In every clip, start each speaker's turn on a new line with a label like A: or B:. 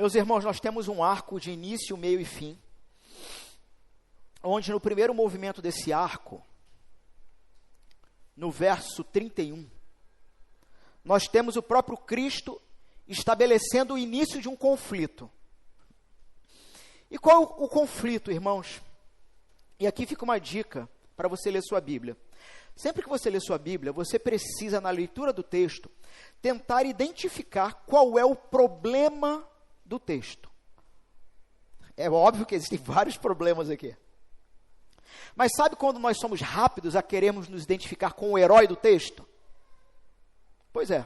A: Meus irmãos, nós temos um arco de início, meio e fim, onde no primeiro movimento desse arco, no verso 31, nós temos o próprio Cristo estabelecendo o início de um conflito. E qual o conflito, irmãos? E aqui fica uma dica para você ler sua Bíblia. Sempre que você lê sua Bíblia, você precisa, na leitura do texto, tentar identificar qual é o problema do texto. É óbvio que existem vários problemas aqui. Mas sabe quando nós somos rápidos a queremos nos identificar com o herói do texto? Pois é.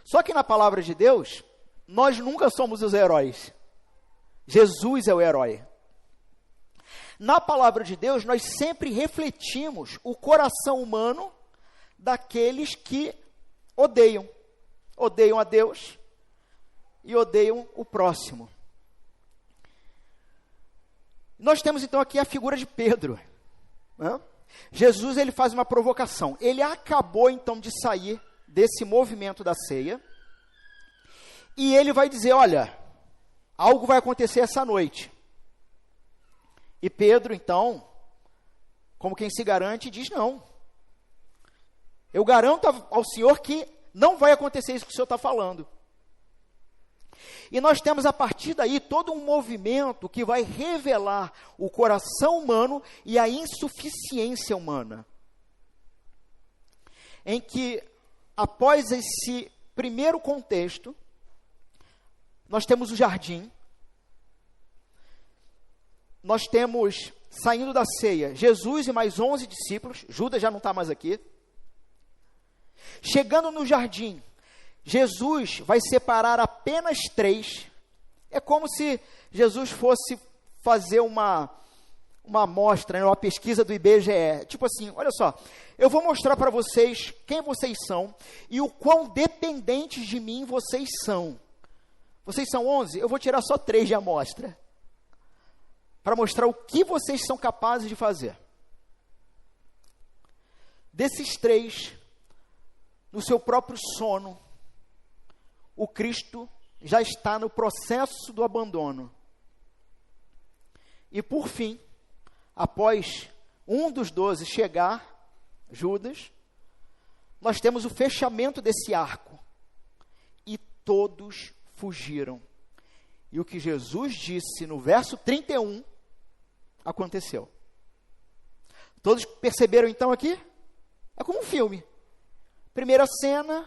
A: Só que na palavra de Deus, nós nunca somos os heróis. Jesus é o herói. Na palavra de Deus, nós sempre refletimos o coração humano daqueles que odeiam. Odeiam a Deus e odeiam o próximo. Nós temos então aqui a figura de Pedro. Jesus, ele faz uma provocação. Ele acabou então de sair desse movimento da ceia e ele vai dizer, olha, algo vai acontecer essa noite. E Pedro, então, como quem se garante, diz não. Eu garanto ao Senhor que não vai acontecer isso que o Senhor está falando. E nós temos a partir daí todo um movimento que vai revelar o coração humano e a insuficiência humana. Em que, após esse primeiro contexto, nós temos o jardim, nós temos, saindo da ceia, Jesus e mais 11 discípulos, Judas já não está mais aqui. Chegando no jardim, Jesus vai separar apenas 3. É como se Jesus fosse fazer uma amostra, uma pesquisa do IBGE. Tipo assim, olha só, eu vou mostrar para vocês quem vocês são e o quão dependentes de mim vocês são. Vocês são 11? Eu vou tirar só 3 de amostra, para mostrar o que vocês são capazes de fazer. Desses 3, no seu próprio sono, o Cristo já está no processo do abandono. E por fim, após um dos 12 chegar, Judas, nós temos o fechamento desse arco. E todos fugiram. E o que Jesus disse no verso 31, aconteceu. Todos perceberam então aqui? É como um filme. Primeira cena,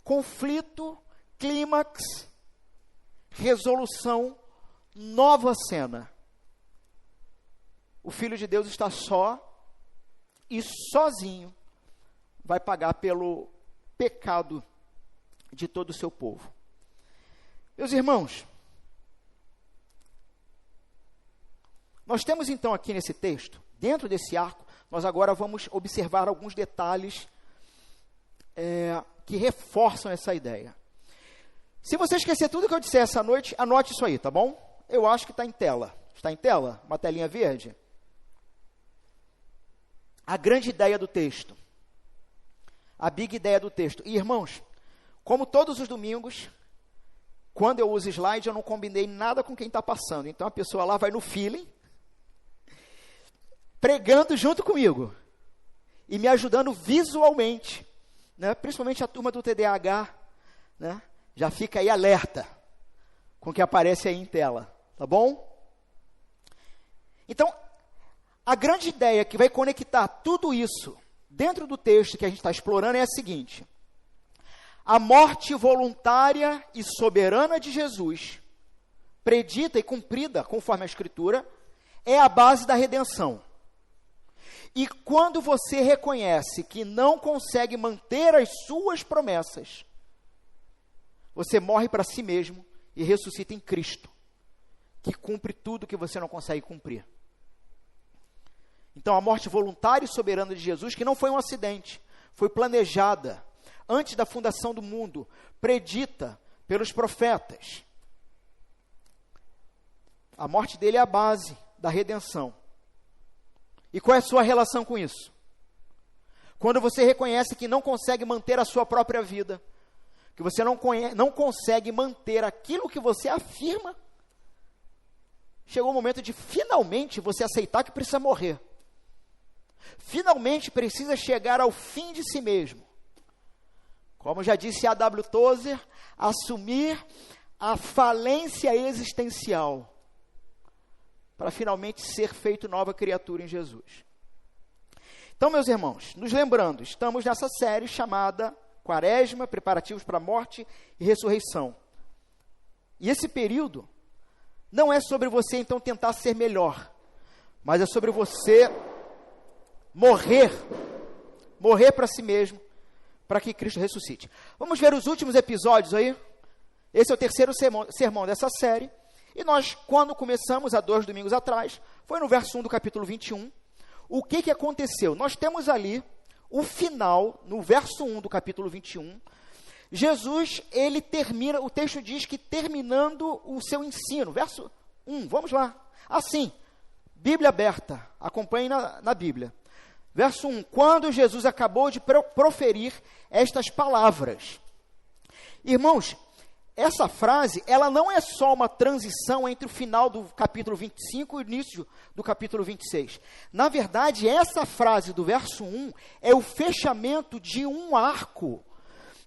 A: conflito, clímax, resolução, nova cena. O Filho de Deus está só e sozinho vai pagar pelo pecado de todo o seu povo. Meus irmãos, nós temos então aqui nesse texto, dentro desse arco, nós agora vamos observar alguns detalhes que reforçam essa ideia. Se você esquecer tudo que eu disser essa noite, anote isso aí, tá bom? Eu acho que está em tela. Está em tela? Uma telinha verde? A grande ideia do texto. A big ideia do texto. E, irmãos, como todos os domingos, quando eu uso slide, eu não combinei nada com quem está passando. Então, a pessoa lá vai no feeling, pregando junto comigo. E me ajudando visualmente. Né? Principalmente a turma do TDAH, né? Já fica aí alerta com o que aparece aí em tela, tá bom? Então, a grande ideia que vai conectar tudo isso dentro do texto que a gente está explorando é a seguinte: a morte voluntária e soberana de Jesus, predita e cumprida conforme a Escritura, é a base da redenção. E quando você reconhece que não consegue manter as suas promessas, você morre para si mesmo e ressuscita em Cristo, que cumpre tudo que você não consegue cumprir. Então, a morte voluntária e soberana de Jesus, que não foi um acidente, foi planejada antes da fundação do mundo, predita pelos profetas. A morte dele é a base da redenção. E qual é a sua relação com isso? Quando você reconhece que não consegue manter a sua própria vida, que você não consegue manter aquilo que você afirma chegou o momento de finalmente você aceitar que precisa morrer. Finalmente precisa chegar ao fim de si mesmo. Como já disse A.W. Tozer, assumir a falência existencial para finalmente ser feito nova criatura em Jesus. Então, meus irmãos, nos lembrando, estamos nessa série chamada Quaresma, Preparativos para a Morte e Ressurreição. E esse período não é sobre você, então, tentar ser melhor, mas é sobre você morrer para si mesmo, para que Cristo ressuscite. Vamos ver os últimos episódios aí? Esse é o terceiro sermão dessa série. E nós, quando começamos, há 2 domingos atrás, foi no verso 1 do capítulo 21. O que aconteceu? Nós temos ali o final, no verso 1 do capítulo 21. Jesus, ele termina, o texto diz que terminando o seu ensino. Verso 1, vamos lá. Assim, Bíblia aberta, acompanhe na Bíblia. Verso 1, quando Jesus acabou de proferir estas palavras. Irmãos, essa frase, ela não é só uma transição entre o final do capítulo 25 e o início do capítulo 26. Na verdade, essa frase do verso 1 é o fechamento de um arco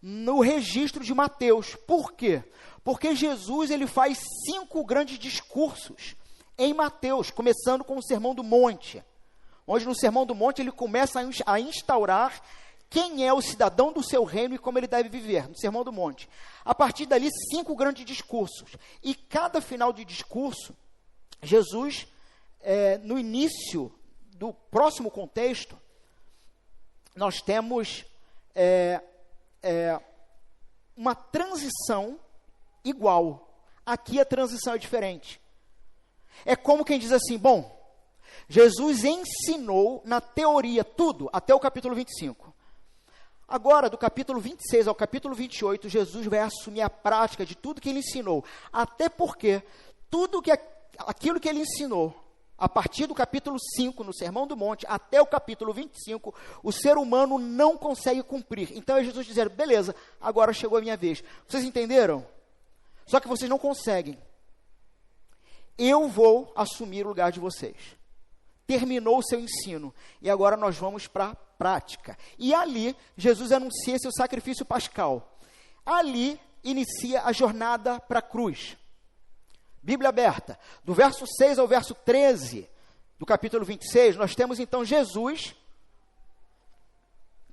A: no registro de Mateus. Por quê? Porque Jesus, ele faz 5 grandes discursos em Mateus, começando com o Sermão do Monte, onde no Sermão do Monte ele começa a instaurar quem é o cidadão do seu reino e como ele deve viver, no Sermão do Monte. A partir dali, 5 grandes discursos. E cada final de discurso, Jesus, no início do próximo contexto, nós temos uma transição igual. Aqui a transição é diferente. É como quem diz assim, bom, Jesus ensinou na teoria tudo, até o capítulo 25. Agora, do capítulo 26 ao capítulo 28, Jesus vai assumir a prática de tudo que ele ensinou. Até porque aquilo que ele ensinou, a partir do capítulo 5, no Sermão do Monte, até o capítulo 25, o ser humano não consegue cumprir. Então é Jesus dizendo, beleza, agora chegou a minha vez. Vocês entenderam? Só que vocês não conseguem. Eu vou assumir o lugar de vocês. Terminou o seu ensino, e agora nós vamos para a prática. E ali, Jesus anuncia seu sacrifício pascal. Ali, inicia a jornada para a cruz. Bíblia aberta. Do verso 6 ao verso 13, do capítulo 26, nós temos então Jesus,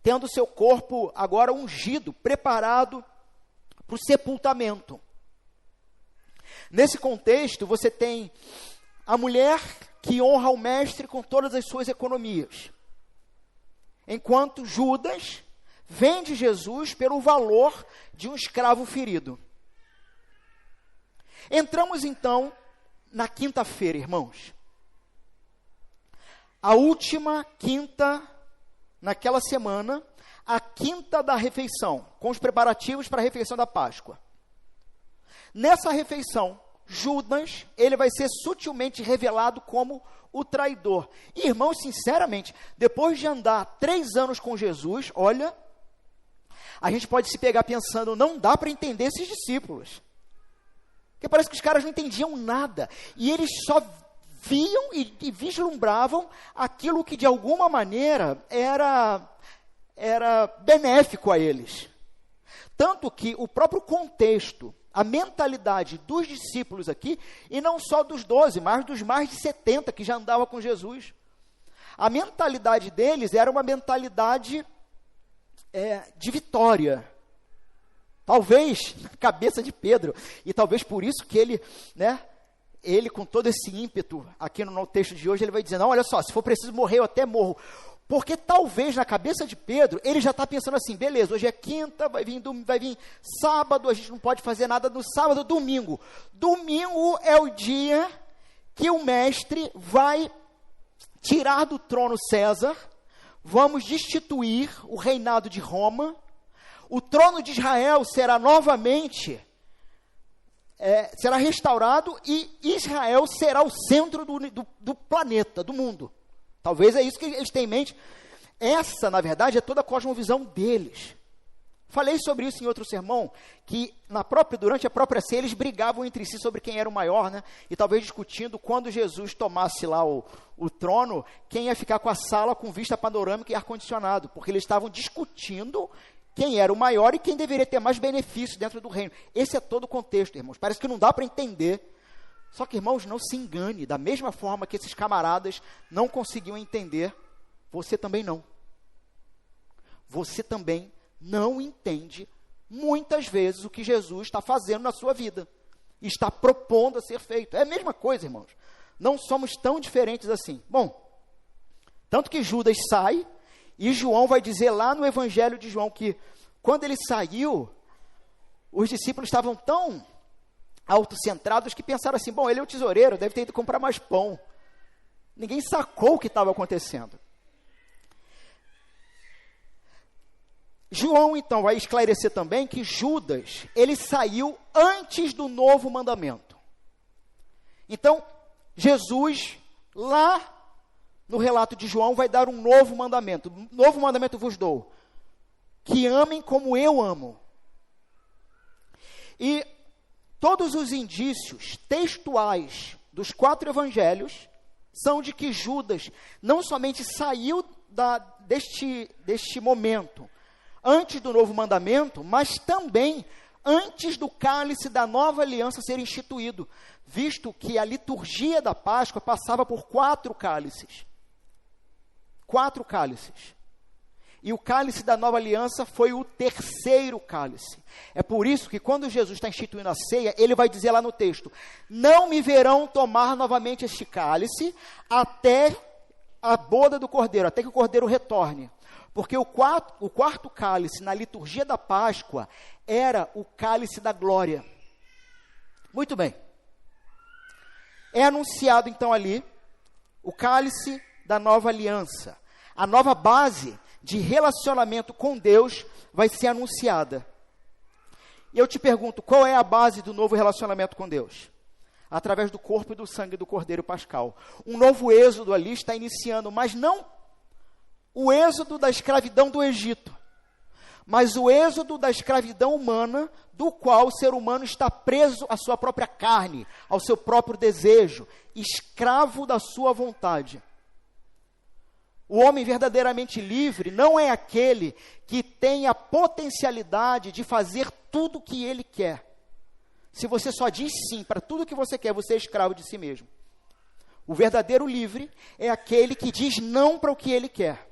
A: tendo seu corpo agora ungido, preparado para o sepultamento. Nesse contexto, você tem a mulher que honra o mestre com todas as suas economias. Enquanto Judas vende Jesus pelo valor de um escravo ferido. Entramos então na quinta-feira, irmãos. A última quinta naquela semana, a quinta da refeição, com os preparativos para a refeição da Páscoa. Nessa refeição, Judas, ele vai ser sutilmente revelado como o traidor. E, irmãos, sinceramente, depois de andar 3 anos com Jesus, olha, a gente pode se pegar pensando, não dá para entender esses discípulos. Porque parece que os caras não entendiam nada. E eles só viam e vislumbravam aquilo que, de alguma maneira, era benéfico a eles. Tanto que o próprio contexto, a mentalidade dos discípulos aqui, e não só dos 12, mas dos mais de 70 que já andavam com Jesus. A mentalidade deles era uma mentalidade de vitória. Talvez na cabeça de Pedro, e talvez por isso que ele com todo esse ímpeto, aqui no texto de hoje, ele vai dizer, não, olha só, se for preciso morrer, eu até morro. Porque talvez na cabeça de Pedro, ele já está pensando assim, beleza, hoje é quinta, vai vir sábado, a gente não pode fazer nada no sábado, domingo. Domingo é o dia que o mestre vai tirar do trono César, vamos destituir o reinado de Roma, o trono de Israel será novamente, será restaurado e Israel será o centro do planeta, do mundo. Talvez é isso que eles têm em mente. Essa, na verdade, é toda a cosmovisão deles. Falei sobre isso em outro sermão, que durante a própria ceia eles brigavam entre si sobre quem era o maior, né? E talvez discutindo quando Jesus tomasse lá o trono, quem ia ficar com a sala com vista panorâmica e ar-condicionado, porque eles estavam discutindo quem era o maior e quem deveria ter mais benefício dentro do reino. Esse é todo o contexto, irmãos. Parece que não dá para entender. Só que, irmãos, não se engane, da mesma forma que esses camaradas não conseguiam entender, você também não. Você também não entende, muitas vezes, o que Jesus está fazendo na sua vida. E está propondo a ser feito. É a mesma coisa, irmãos. Não somos tão diferentes assim. Bom, tanto que Judas sai, e João vai dizer lá no Evangelho de João que, quando ele saiu, os discípulos estavam tão autocentrados que pensaram assim, bom, ele é o tesoureiro, deve ter ido comprar mais pão. Ninguém sacou o que estava acontecendo. João, então, vai esclarecer também que Judas, ele saiu antes do novo mandamento. Então, Jesus, lá no relato de João, vai dar um novo mandamento. Novo mandamento vos dou, que amem como eu amo. E todos os indícios textuais dos 4 evangelhos são de que Judas não somente saiu deste momento antes do novo mandamento, mas também antes do cálice da nova aliança ser instituído, visto que a liturgia da Páscoa passava por 4 cálices. 4 cálices. E o cálice da nova aliança foi o 3º cálice. É por isso que quando Jesus está instituindo a ceia, ele vai dizer lá no texto, não me verão tomar novamente este cálice até a boda do Cordeiro, até que o Cordeiro retorne. Porque o quarto cálice na liturgia da Páscoa era o cálice da glória. Muito bem. É anunciado então ali o cálice da nova aliança. A nova base de relacionamento com Deus vai ser anunciada. E eu te pergunto, qual é a base do novo relacionamento com Deus? Através do corpo e do sangue do Cordeiro Pascal. Um novo êxodo ali está iniciando, mas não o êxodo da escravidão do Egito, mas o êxodo da escravidão humana, do qual o ser humano está preso à sua própria carne, ao seu próprio desejo, escravo da sua vontade. O homem verdadeiramente livre não é aquele que tem a potencialidade de fazer tudo o que ele quer. Se você só diz sim para tudo o que você quer, você é escravo de si mesmo. O verdadeiro livre é aquele que diz não para o que ele quer.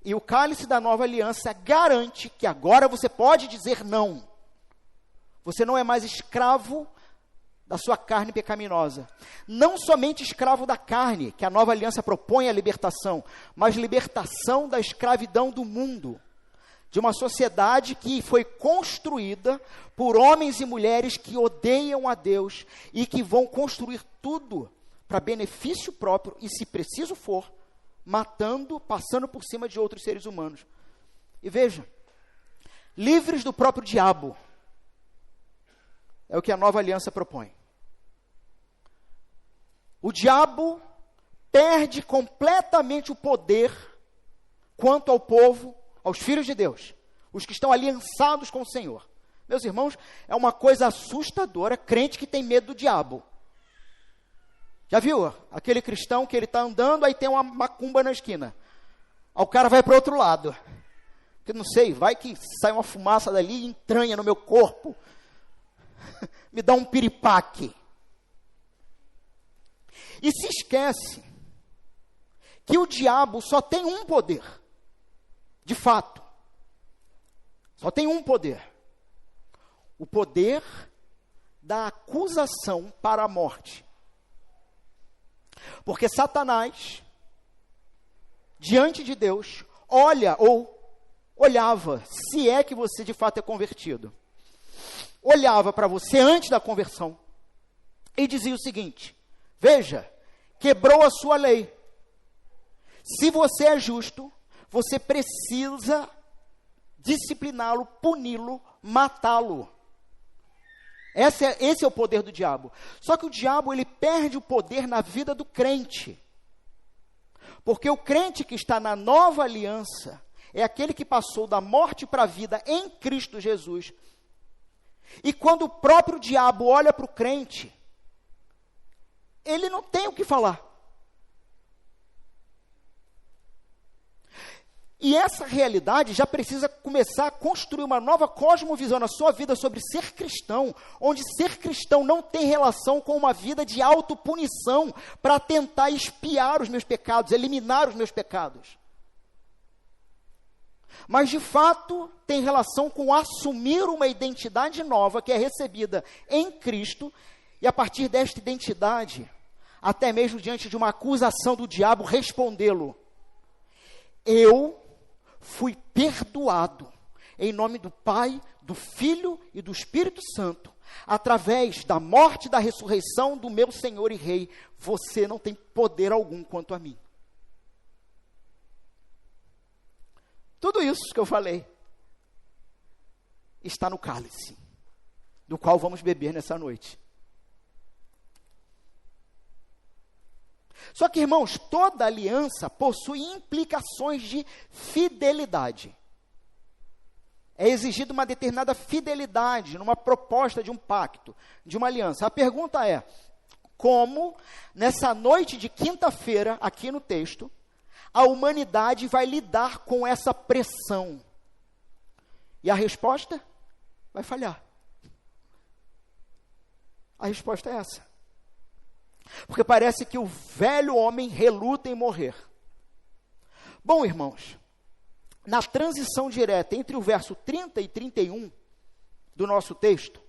A: E o cálice da nova aliança garante que agora você pode dizer não. Você não é mais escravo da sua carne pecaminosa. Não somente escravo da carne, que a nova aliança propõe a libertação, mas libertação da escravidão do mundo. De uma sociedade que foi construída por homens e mulheres que odeiam a Deus e que vão construir tudo para benefício próprio e, se preciso for, matando, passando por cima de outros seres humanos. E veja, livres do próprio diabo, é o que a nova aliança propõe. O diabo perde completamente o poder quanto ao povo, aos filhos de Deus, os que estão aliançados com o Senhor. Meus irmãos, é uma coisa assustadora, crente que tem medo do diabo. Já viu? Aquele cristão que ele está andando, aí tem uma macumba na esquina. Aí o cara vai para o outro lado. Eu não sei, vai que sai uma fumaça dali e entranha no meu corpo. Me dá um piripaque. E se esquece que o diabo só tem um poder. De fato. Só tem um poder. O poder da acusação para a morte. Porque Satanás, diante de Deus, olhava, se é que você de fato é convertido, olhava para você antes da conversão e dizia o seguinte: veja, quebrou a sua lei. Se você é justo, você precisa discipliná-lo, puni-lo, matá-lo. Esse é o poder do diabo. Só que o diabo, ele perde o poder na vida do crente. Porque o crente que está na nova aliança, é aquele que passou da morte para a vida em Cristo Jesus. E quando o próprio diabo olha para o crente, ele não tem o que falar. E essa realidade já precisa começar a construir uma nova cosmovisão na sua vida sobre ser cristão, onde ser cristão não tem relação com uma vida de autopunição para tentar expiar os meus pecados, eliminar os meus pecados. Mas, de fato, tem relação com assumir uma identidade nova que é recebida em Cristo, e a partir desta identidade, até mesmo diante de uma acusação do diabo, respondê-lo: eu fui perdoado em nome do Pai, do Filho e do Espírito Santo, através da morte e da ressurreição do meu Senhor e Rei. Você não tem poder algum quanto a mim. Tudo isso que eu falei está no cálice, do qual vamos beber nessa noite. Só que, irmãos, toda aliança possui implicações de fidelidade. É exigida uma determinada fidelidade numa proposta de um pacto, de uma aliança. A pergunta é: como, nessa noite de quinta-feira, aqui no texto, a humanidade vai lidar com essa pressão? E a resposta? Vai falhar. A resposta é essa. Porque parece que o velho homem reluta em morrer. Bom, irmãos, na transição direta entre o verso 30 e 31 do nosso texto,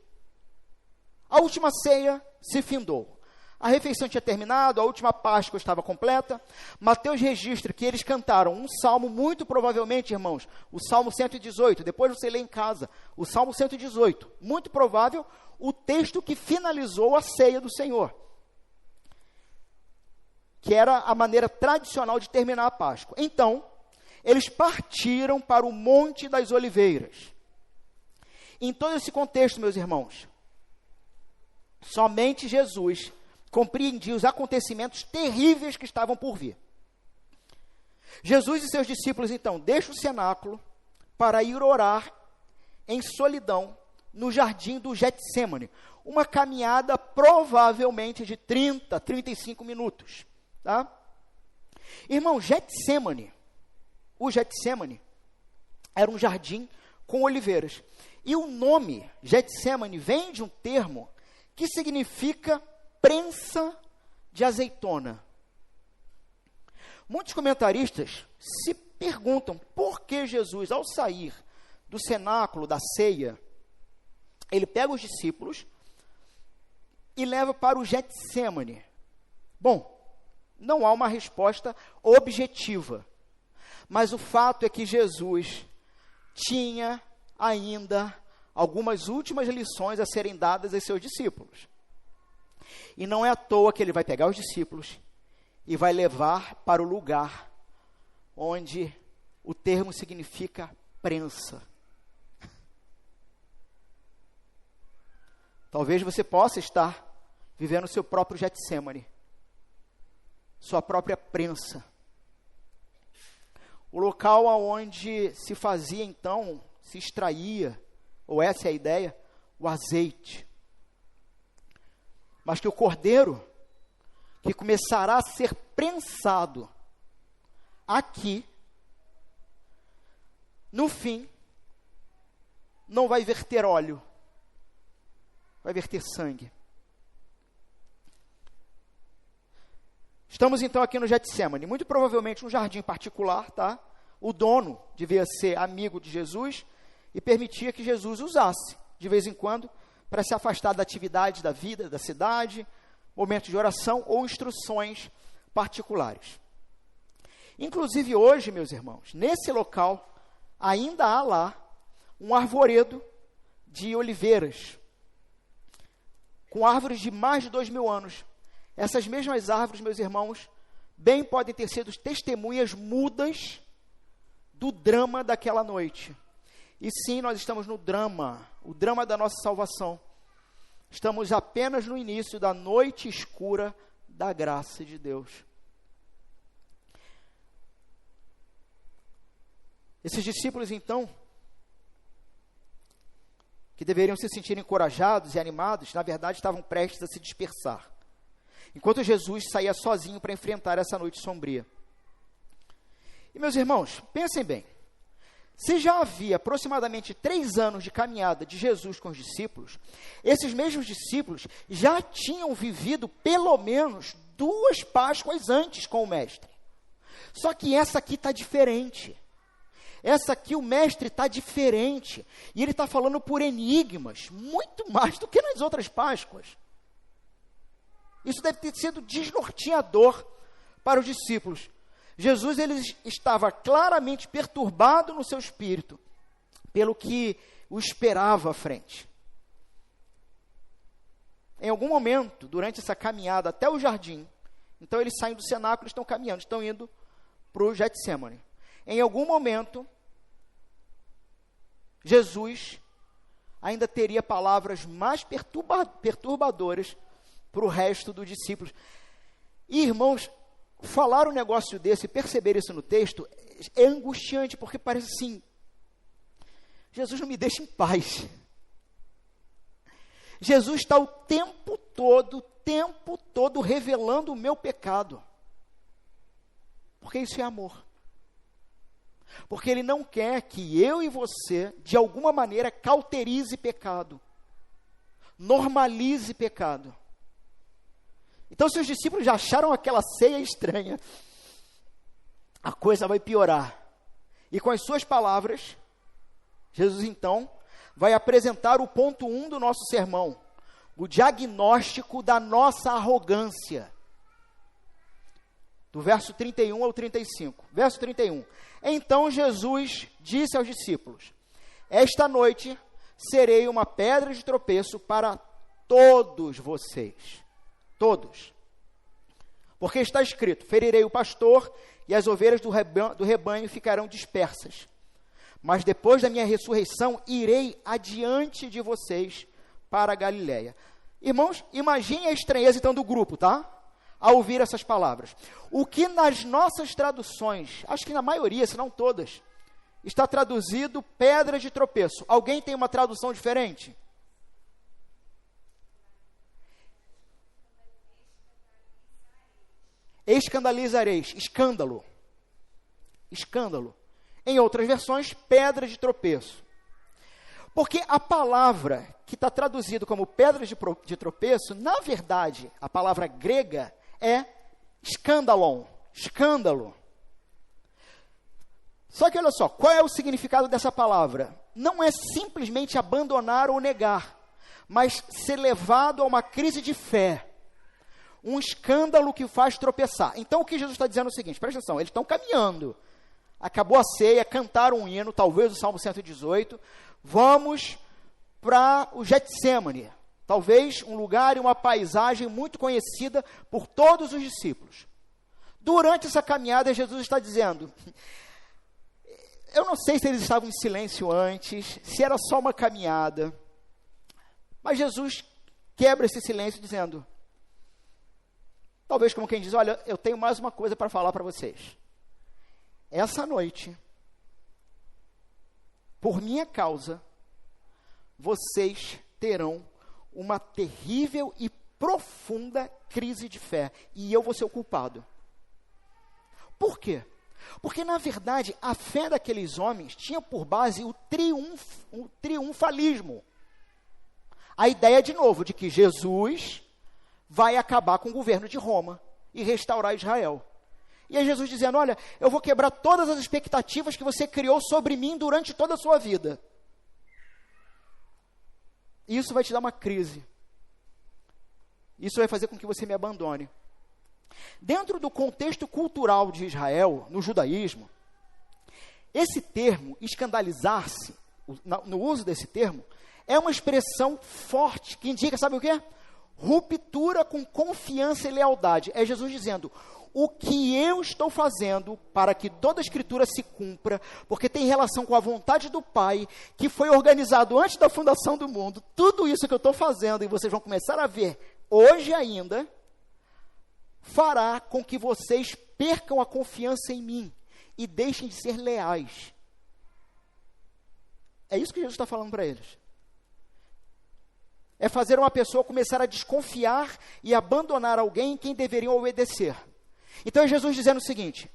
A: a última ceia se findou. A refeição tinha terminado, a última Páscoa estava completa. Mateus registra que eles cantaram um salmo, muito provavelmente, irmãos, o Salmo 118, depois você lê em casa, o Salmo 118, muito provável, o texto que finalizou a ceia do Senhor, que era a maneira tradicional de terminar a Páscoa. Então, eles partiram para o Monte das Oliveiras. Em todo esse contexto, meus irmãos, somente Jesus compreendia os acontecimentos terríveis que estavam por vir. Jesus e seus discípulos, então, deixam o cenáculo para ir orar em solidão no jardim do Getsêmani. Uma caminhada provavelmente de 30, 35 minutos. Tá? Irmão, o Getsêmani era um jardim com oliveiras. E o nome Getsêmani vem de um termo que significa prensa de azeitona. Muitos comentaristas se perguntam por que Jesus, ao sair do cenáculo da ceia, ele pega os discípulos e leva para o Getsêmani. Bom, não há uma resposta objetiva, mas o fato é que Jesus tinha ainda algumas últimas lições a serem dadas aos seus discípulos. E não é à toa que ele vai pegar os discípulos e vai levar para o lugar onde o termo significa prensa. Talvez você possa estar vivendo o seu próprio Getsêmani, sua própria prensa. O local onde se fazia, então, se extraía, ou essa é a ideia, o azeite. Mas que o cordeiro, que começará a ser prensado aqui, no fim, não vai verter óleo, vai verter sangue. Estamos então aqui no Getsêmani, muito provavelmente um jardim particular, tá? O dono devia ser amigo de Jesus e permitia que Jesus usasse, de vez em quando, para se afastar da atividade da vida, da cidade, momentos de oração ou instruções particulares. Inclusive hoje, meus irmãos, nesse local, ainda há lá um arvoredo de oliveiras, com árvores de mais de 2.000 anos. Essas mesmas árvores, meus irmãos, bem podem ter sido testemunhas mudas do drama daquela noite. E sim, nós estamos no drama, o drama da nossa salvação. Estamos apenas no início da noite escura da graça de Deus. Esses discípulos, então, que deveriam se sentir encorajados e animados, na verdade estavam prestes a se dispersar, enquanto Jesus saía sozinho para enfrentar essa noite sombria. E, meus irmãos, pensem bem, se já havia aproximadamente 3 anos de caminhada de Jesus com os discípulos, esses mesmos discípulos já tinham vivido pelo menos 2 Páscoas antes com o Mestre. Só que essa aqui está diferente. Essa aqui o Mestre está diferente. E ele está falando por enigmas, muito mais do que nas outras Páscoas. Isso deve ter sido desnorteador para os discípulos. Jesus ele estava claramente perturbado no seu espírito pelo que o esperava à frente. Em algum momento, durante essa caminhada até o jardim, então eles saem do cenáculo, estão caminhando, estão indo para o Getsemane. Em algum momento, Jesus ainda teria palavras mais perturbadoras para o resto dos discípulos. E, irmãos, falar um negócio desse, perceber isso no texto, é angustiante, porque parece assim, Jesus não me deixa em paz. Jesus está o tempo todo revelando o meu pecado. Porque isso é amor. Porque Ele não quer que eu e você, de alguma maneira, cauterize pecado. Normalize pecado. Então, se os discípulos já acharam aquela ceia estranha, a coisa vai piorar. E com as suas palavras, Jesus, então, vai apresentar o ponto 1 do nosso sermão, o diagnóstico da nossa arrogância. Do verso 31 ao 35. Verso 31. Então Jesus disse aos discípulos: esta noite serei uma pedra de tropeço para todos vocês. Todos. Porque está escrito: ferirei o pastor e as ovelhas do rebanho ficarão dispersas. Mas depois da minha ressurreição, irei adiante de vocês para a Galileia. Irmãos, imagine a estranheza então do grupo, tá? Ao ouvir essas palavras. O que nas nossas traduções, acho que na maioria, se não todas, está traduzido pedra de tropeço. Alguém tem uma tradução diferente? Escandalizareis, escândalo. Escândalo. Em outras versões, pedra de tropeço. Porque a palavra que está traduzida como pedra de tropeço, na verdade, a palavra grega é escândalon, escândalo. Só que olha só, qual é o significado dessa palavra? Não é simplesmente abandonar ou negar, mas ser levado a uma crise de fé. Um escândalo que faz tropeçar. Então o que Jesus está dizendo é o seguinte, presta atenção, eles estão caminhando, acabou a ceia, cantaram um hino, talvez o Salmo 118, vamos para o Getsemane, talvez um lugar e uma paisagem muito conhecida por todos os discípulos. Durante essa caminhada, Jesus está dizendo, eu não sei se eles estavam em silêncio antes, se era só uma caminhada, mas Jesus quebra esse silêncio dizendo, talvez como quem diz, olha, eu tenho mais uma coisa para falar para vocês. Essa noite, por minha causa, vocês terão uma terrível e profunda crise de fé, e eu vou ser o culpado. Por quê? Porque, na verdade, a fé daqueles homens tinha por base o triunfalismo. A ideia, de novo, de que Jesus vai acabar com o governo de Roma e restaurar Israel. E é Jesus dizendo, olha, eu vou quebrar todas as expectativas que você criou sobre mim durante toda a sua vida. Isso vai te dar uma crise. Isso vai fazer com que você me abandone. Dentro do contexto cultural de Israel, no judaísmo, esse termo, escandalizar-se, no uso desse termo, é uma expressão forte, que indica, sabe o quê? Ruptura com confiança e lealdade. É Jesus dizendo, o que eu estou fazendo para que toda a Escritura se cumpra, porque tem relação com a vontade do Pai, que foi organizado antes da fundação do mundo, tudo isso que eu estou fazendo, e vocês vão começar a ver hoje ainda, fará com que vocês percam a confiança em mim, e deixem de ser leais. É isso que Jesus está falando para eles. É fazer uma pessoa começar a desconfiar e abandonar alguém em quem deveriam obedecer. Então é Jesus dizendo o seguinte: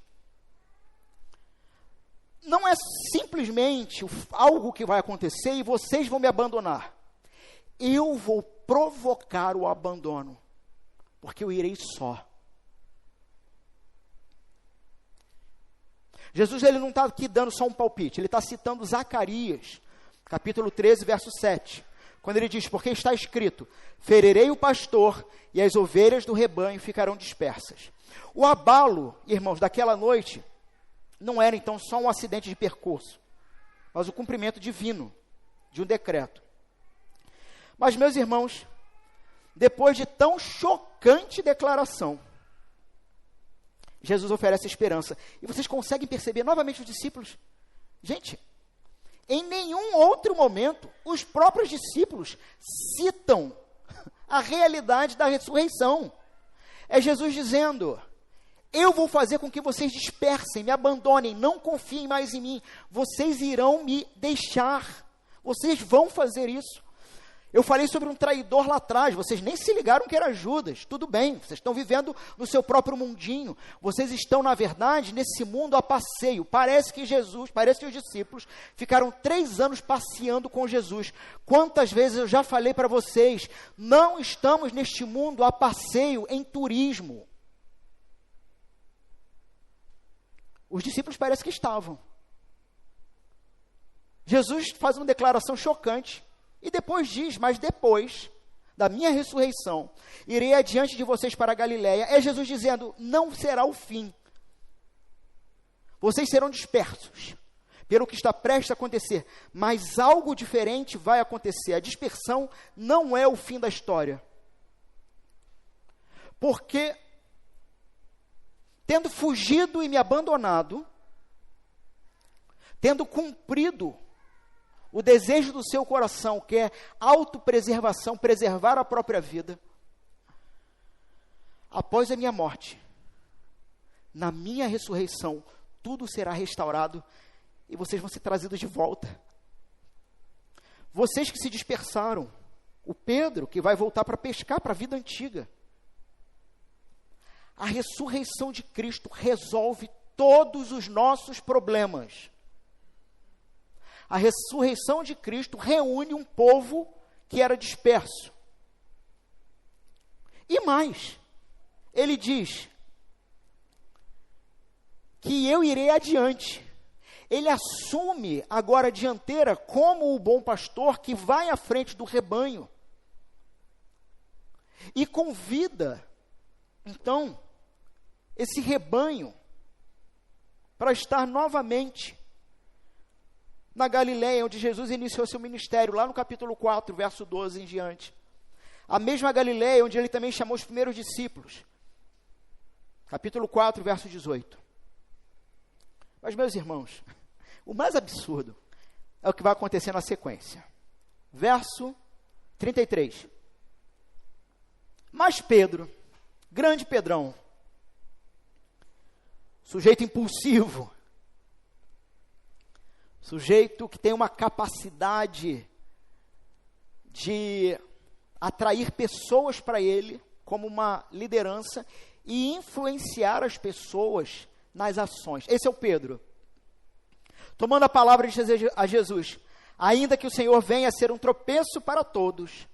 A: não é simplesmente algo que vai acontecer e vocês vão me abandonar. Eu vou provocar o abandono, porque eu irei só. Jesus, ele não está aqui dando só um palpite, ele está citando Zacarias, capítulo 13, verso 7, quando ele diz: porque está escrito, ferirei o pastor e as ovelhas do rebanho ficarão dispersas. O abalo, irmãos, daquela noite, não era então só um acidente de percurso, mas o cumprimento divino de um decreto. Mas, meus irmãos, depois de tão chocante declaração, Jesus oferece esperança. E vocês conseguem perceber novamente os discípulos? Gente, em nenhum outro momento, os próprios discípulos citam a realidade da ressurreição. É Jesus dizendo: eu vou fazer com que vocês dispersem, me abandonem, não confiem mais em mim. Vocês irão me deixar. Vocês vão fazer isso. Eu falei sobre um traidor lá atrás, vocês nem se ligaram que era Judas. Tudo bem, vocês estão vivendo no seu próprio mundinho. Vocês estão, na verdade, nesse mundo a passeio. Parece que os discípulos ficaram 3 anos passeando com Jesus. Quantas vezes eu já falei para vocês, não estamos neste mundo a passeio, em turismo. Os discípulos parece que estavam. Jesus faz uma declaração chocante e depois diz: mas depois da minha ressurreição, irei adiante de vocês para a Galileia. É Jesus dizendo: não será o fim. Vocês serão dispersos pelo que está prestes a acontecer, mas algo diferente vai acontecer. A dispersão não é o fim da história. Porque, tendo fugido e me abandonado, tendo cumprido o desejo do seu coração, que é autopreservação, preservar a própria vida, após a minha morte, na minha ressurreição, tudo será restaurado e vocês vão ser trazidos de volta. Vocês que se dispersaram, o Pedro que vai voltar para pescar para a vida antiga. A ressurreição de Cristo resolve todos os nossos problemas. A ressurreição de Cristo reúne um povo que era disperso. E mais, ele diz que eu irei adiante. Ele assume agora a dianteira como o bom pastor que vai à frente do rebanho. E convida, então, esse rebanho para estar novamente na Galileia, onde Jesus iniciou seu ministério, lá no capítulo 4, verso 12 em diante. A mesma Galileia, onde ele também chamou os primeiros discípulos. Capítulo 4, verso 18. Mas, meus irmãos, o mais absurdo é o que vai acontecer na sequência. Verso 33. Mas Pedro, grande Pedrão, sujeito impulsivo, sujeito que tem uma capacidade de atrair pessoas para ele, como uma liderança, e influenciar as pessoas nas ações. Esse é o Pedro. Tomando a palavra, disse a Jesus: ainda que o Senhor venha a ser um tropeço para todos,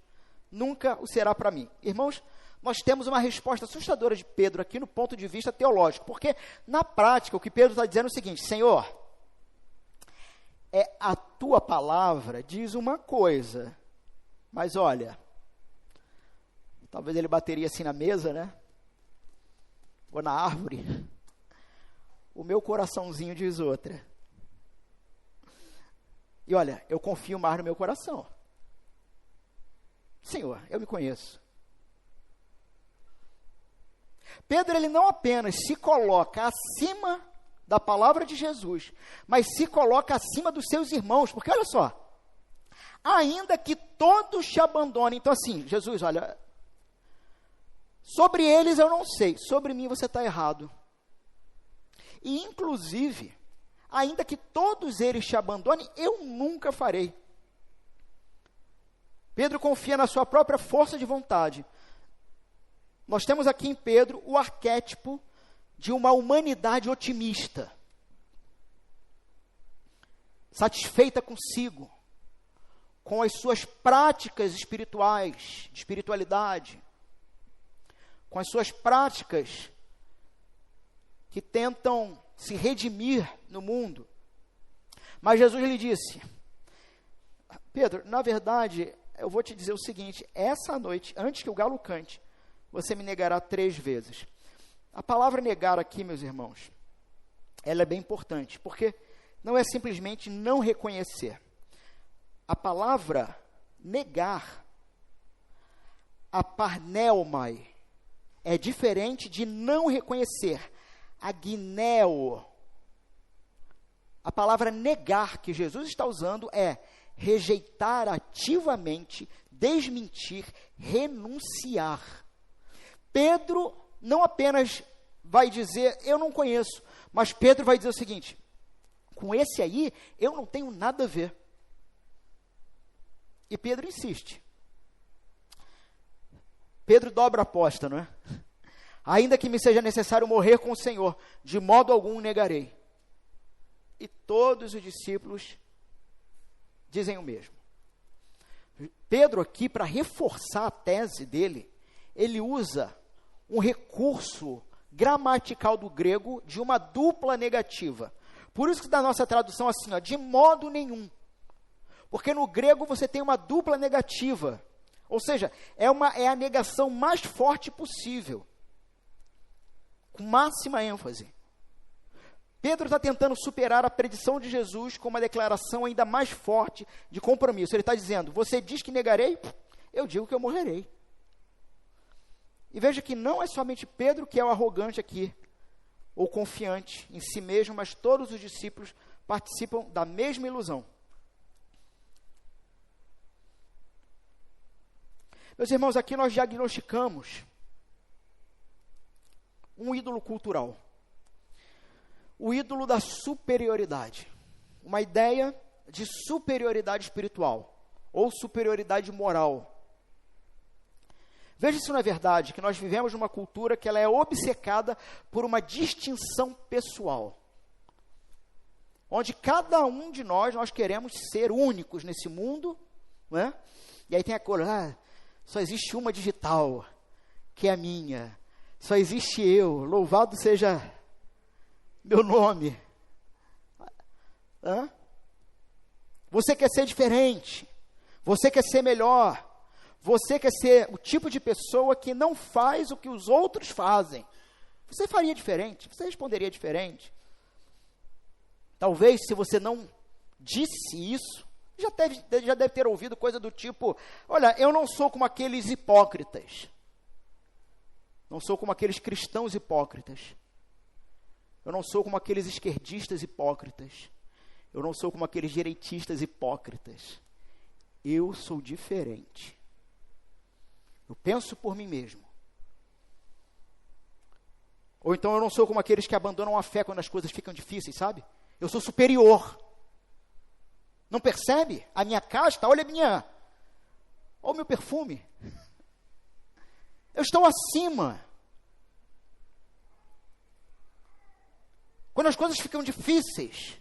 A: nunca o será para mim. Irmãos, nós temos uma resposta assustadora de Pedro aqui no ponto de vista teológico, porque na prática o que Pedro está dizendo é o seguinte: Senhor, a tua palavra diz uma coisa, mas olha, talvez ele bateria assim na mesa, né? Ou na árvore. O meu coraçãozinho diz outra. E olha, eu confio mais no meu coração. Senhor, eu me conheço. Pedro, ele não apenas se coloca acima da palavra de Jesus, mas se coloca acima dos seus irmãos, porque olha só, ainda que todos te abandonem, então assim, Jesus, olha, sobre eles eu não sei, sobre mim você está errado. E inclusive, ainda que todos eles te abandonem, eu nunca farei. Pedro confia na sua própria força de vontade. Nós temos aqui em Pedro o arquétipo de uma humanidade otimista, satisfeita consigo, com as suas práticas espirituais, de espiritualidade, com as suas práticas que tentam se redimir no mundo. Mas Jesus lhe disse: Pedro, na verdade, eu vou te dizer o seguinte, essa noite, antes que o galo cante, você me negará 3 vezes. A palavra negar aqui, meus irmãos, ela é bem importante, porque não é simplesmente não reconhecer. A palavra negar, aparneomai, é diferente de não reconhecer. Agneo. A palavra negar que Jesus está usando é rejeitar ativamente, desmentir, renunciar. Pedro não apenas vai dizer, eu não conheço, mas Pedro vai dizer o seguinte, com esse aí, eu não tenho nada a ver. E Pedro insiste. Pedro dobra a aposta, não é? Ainda que me seja necessário morrer com o Senhor, de modo algum negarei. E todos os discípulos dizem o mesmo. Pedro aqui, para reforçar a tese dele, ele usa um recurso gramatical do grego de uma dupla negativa. Por isso que da nossa tradução assim, ó, de modo nenhum. Porque no grego você tem uma dupla negativa. Ou seja, é a negação mais forte possível. Com máxima ênfase. Pedro está tentando superar a predição de Jesus com uma declaração ainda mais forte de compromisso. Ele está dizendo, você diz que negarei? Eu digo que eu morrerei. E veja que não é somente Pedro que é o arrogante aqui, ou confiante em si mesmo, mas todos os discípulos participam da mesma ilusão. Meus irmãos, aqui nós diagnosticamos um ídolo cultural. O ídolo da superioridade. Uma ideia de superioridade espiritual ou superioridade moral. Veja se não é verdade que nós vivemos numa cultura que ela é obcecada por uma distinção pessoal. Onde cada um de nós queremos ser únicos nesse mundo, não é? E aí tem a coisa, só existe uma digital, que é a minha. Só existe eu, louvado seja meu nome. Hã? Você quer ser diferente, você quer ser melhor, você quer ser o tipo de pessoa que não faz o que os outros fazem. Você faria diferente, você responderia diferente. Talvez, se você não disse isso, já deve ter ouvido coisa do tipo, olha, eu não sou como aqueles hipócritas. Não sou como aqueles cristãos hipócritas. Eu não sou como aqueles esquerdistas hipócritas. Eu não sou como aqueles direitistas hipócritas. Eu sou diferente. Eu penso por mim mesmo. Ou então eu não sou como aqueles que abandonam a fé quando as coisas ficam difíceis, sabe? Eu sou superior. Não percebe? A minha casta, olha olha o meu perfume. Eu estou acima. Quando as coisas ficam difíceis,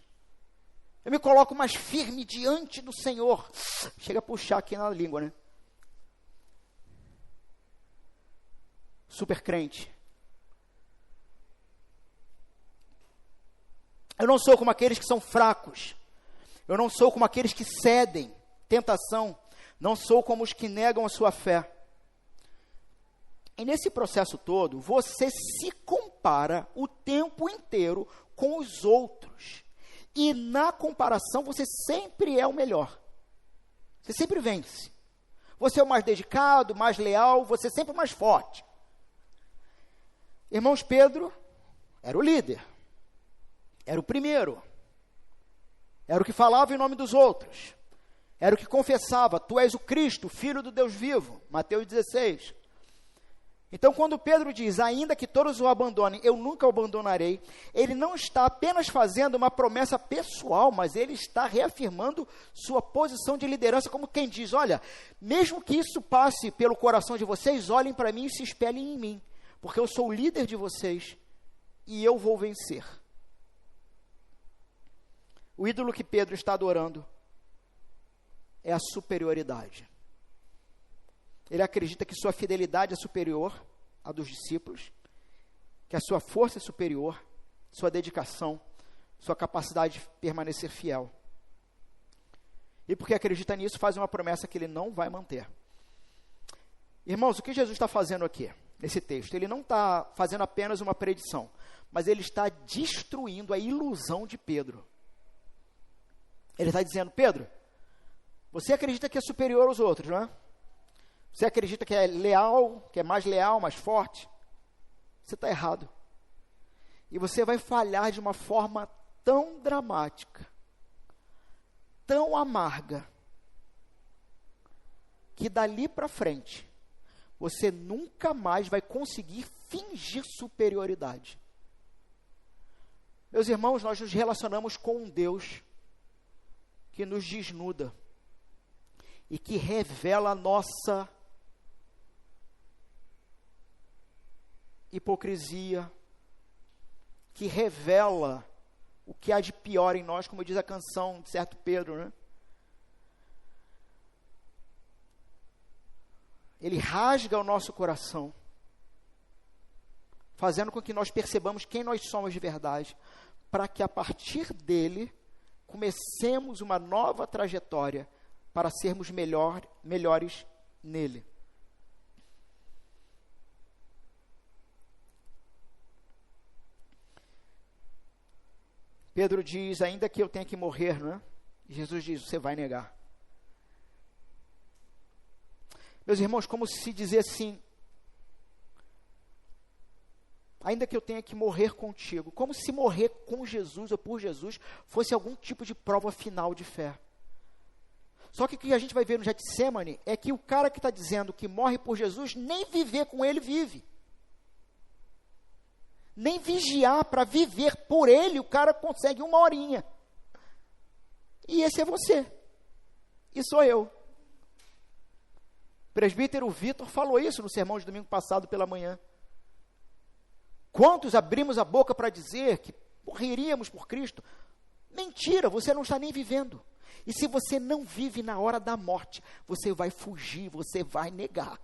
A: eu me coloco mais firme diante do Senhor. Chega a puxar aqui na língua, né? Super crente. Eu não sou como aqueles que são fracos. Eu não sou como aqueles que cedem tentação. Não sou como os que negam a sua fé. E nesse processo todo, você se compara o tempo inteiro com os outros. E na comparação, você sempre é o melhor. Você sempre vence. Você é o mais dedicado, mais leal, você é sempre o mais forte. Irmãos, Pedro era o líder. Era o primeiro. Era o que falava em nome dos outros. Era o que confessava, tu és o Cristo, Filho do Deus vivo. Mateus 16. Então, quando Pedro diz, ainda que todos o abandonem, eu nunca o abandonarei, ele não está apenas fazendo uma promessa pessoal, mas ele está reafirmando sua posição de liderança, como quem diz, olha, mesmo que isso passe pelo coração de vocês, olhem para mim e se espelhem em mim, porque eu sou o líder de vocês e eu vou vencer. O ídolo que Pedro está adorando é a superioridade. Ele acredita que sua fidelidade é superior à dos discípulos, que a sua força é superior, sua dedicação, sua capacidade de permanecer fiel. E porque acredita nisso, faz uma promessa que ele não vai manter. Irmãos, o que Jesus está fazendo aqui, nesse texto? Ele não está fazendo apenas uma predição, mas ele está destruindo a ilusão de Pedro. Ele está dizendo, Pedro, você acredita que é superior aos outros, não é? Você acredita que é leal, que é mais leal, mais forte? Você está errado. E você vai falhar de uma forma tão dramática, tão amarga, que dali para frente, você nunca mais vai conseguir fingir superioridade. Meus irmãos, nós nos relacionamos com um Deus que nos desnuda e que revela a nossa hipocrisia, que revela o que há de pior em nós, como diz a canção de certo Pedro, né? Ele rasga o nosso coração, fazendo com que nós percebamos quem nós somos de verdade, para que a partir dele comecemos uma nova trajetória para sermos melhores nele. Pedro diz, ainda que eu tenha que morrer, não é? E Jesus diz, você vai negar. Meus irmãos, como se dizer assim, ainda que eu tenha que morrer contigo, como se morrer com Jesus ou por Jesus fosse algum tipo de prova final de fé. Só que o que a gente vai ver no Getsemane é que o cara que está dizendo que morre por Jesus, nem viver com ele vive. Nem vigiar para viver por ele, o cara consegue uma horinha. E esse é você. E sou eu. O presbítero Vitor falou isso no sermão de domingo passado pela manhã. Quantos abrimos a boca para dizer que morreríamos por Cristo? Mentira, você não está nem vivendo. E se você não vive na hora da morte, você vai fugir, você vai negar.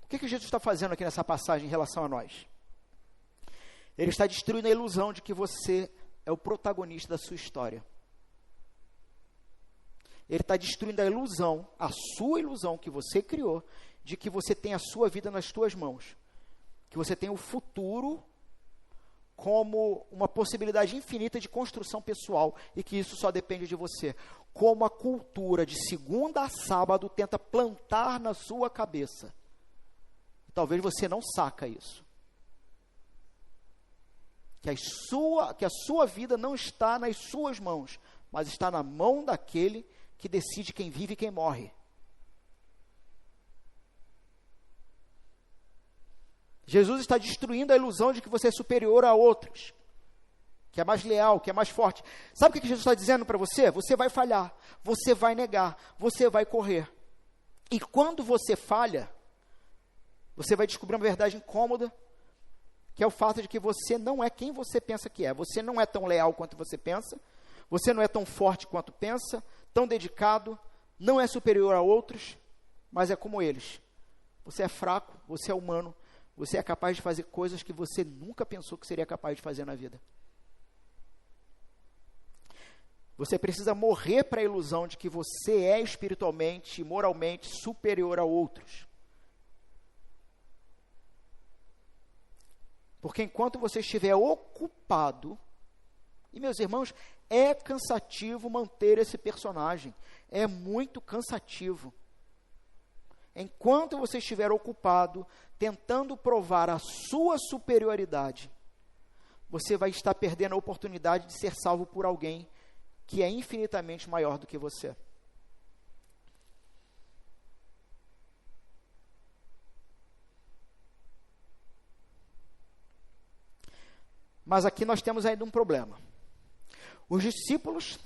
A: O que Jesus está fazendo aqui nessa passagem em relação a nós? Ele está destruindo a ilusão de que você é o protagonista da sua história. Ele está destruindo a ilusão, a sua ilusão que você criou, de que você tem a sua vida nas suas mãos. Que você tem o futuro como uma possibilidade infinita de construção pessoal e que isso só depende de você. Como a cultura de segunda a sábado tenta plantar na sua cabeça. Talvez você não saca isso. Que a sua vida não está nas suas mãos, mas está na mão daquele que decide quem vive e quem morre. Jesus está destruindo a ilusão de que você é superior a outros, que é mais leal, que é mais forte. Sabe o que Jesus está dizendo para você? Você vai falhar, você vai negar, você vai correr. E quando você falha, você vai descobrir uma verdade incômoda, que é o fato de que você não é quem você pensa que é. Você não é tão leal quanto você pensa, você não é tão forte quanto pensa, tão dedicado, não é superior a outros, mas é como eles. Você é fraco, você é humano, você é capaz de fazer coisas que você nunca pensou que seria capaz de fazer na vida. Você precisa morrer para a ilusão de que você é espiritualmente e moralmente superior a outros. Porque enquanto você estiver ocupado, e meus irmãos, é cansativo manter esse personagem, é muito cansativo. enquanto você estiver ocupado tentando provar a sua superioridade, você vai estar perdendo a oportunidade de ser salvo por alguém que é infinitamente maior do que você. Mas aqui nós temos ainda um problema. Os discípulos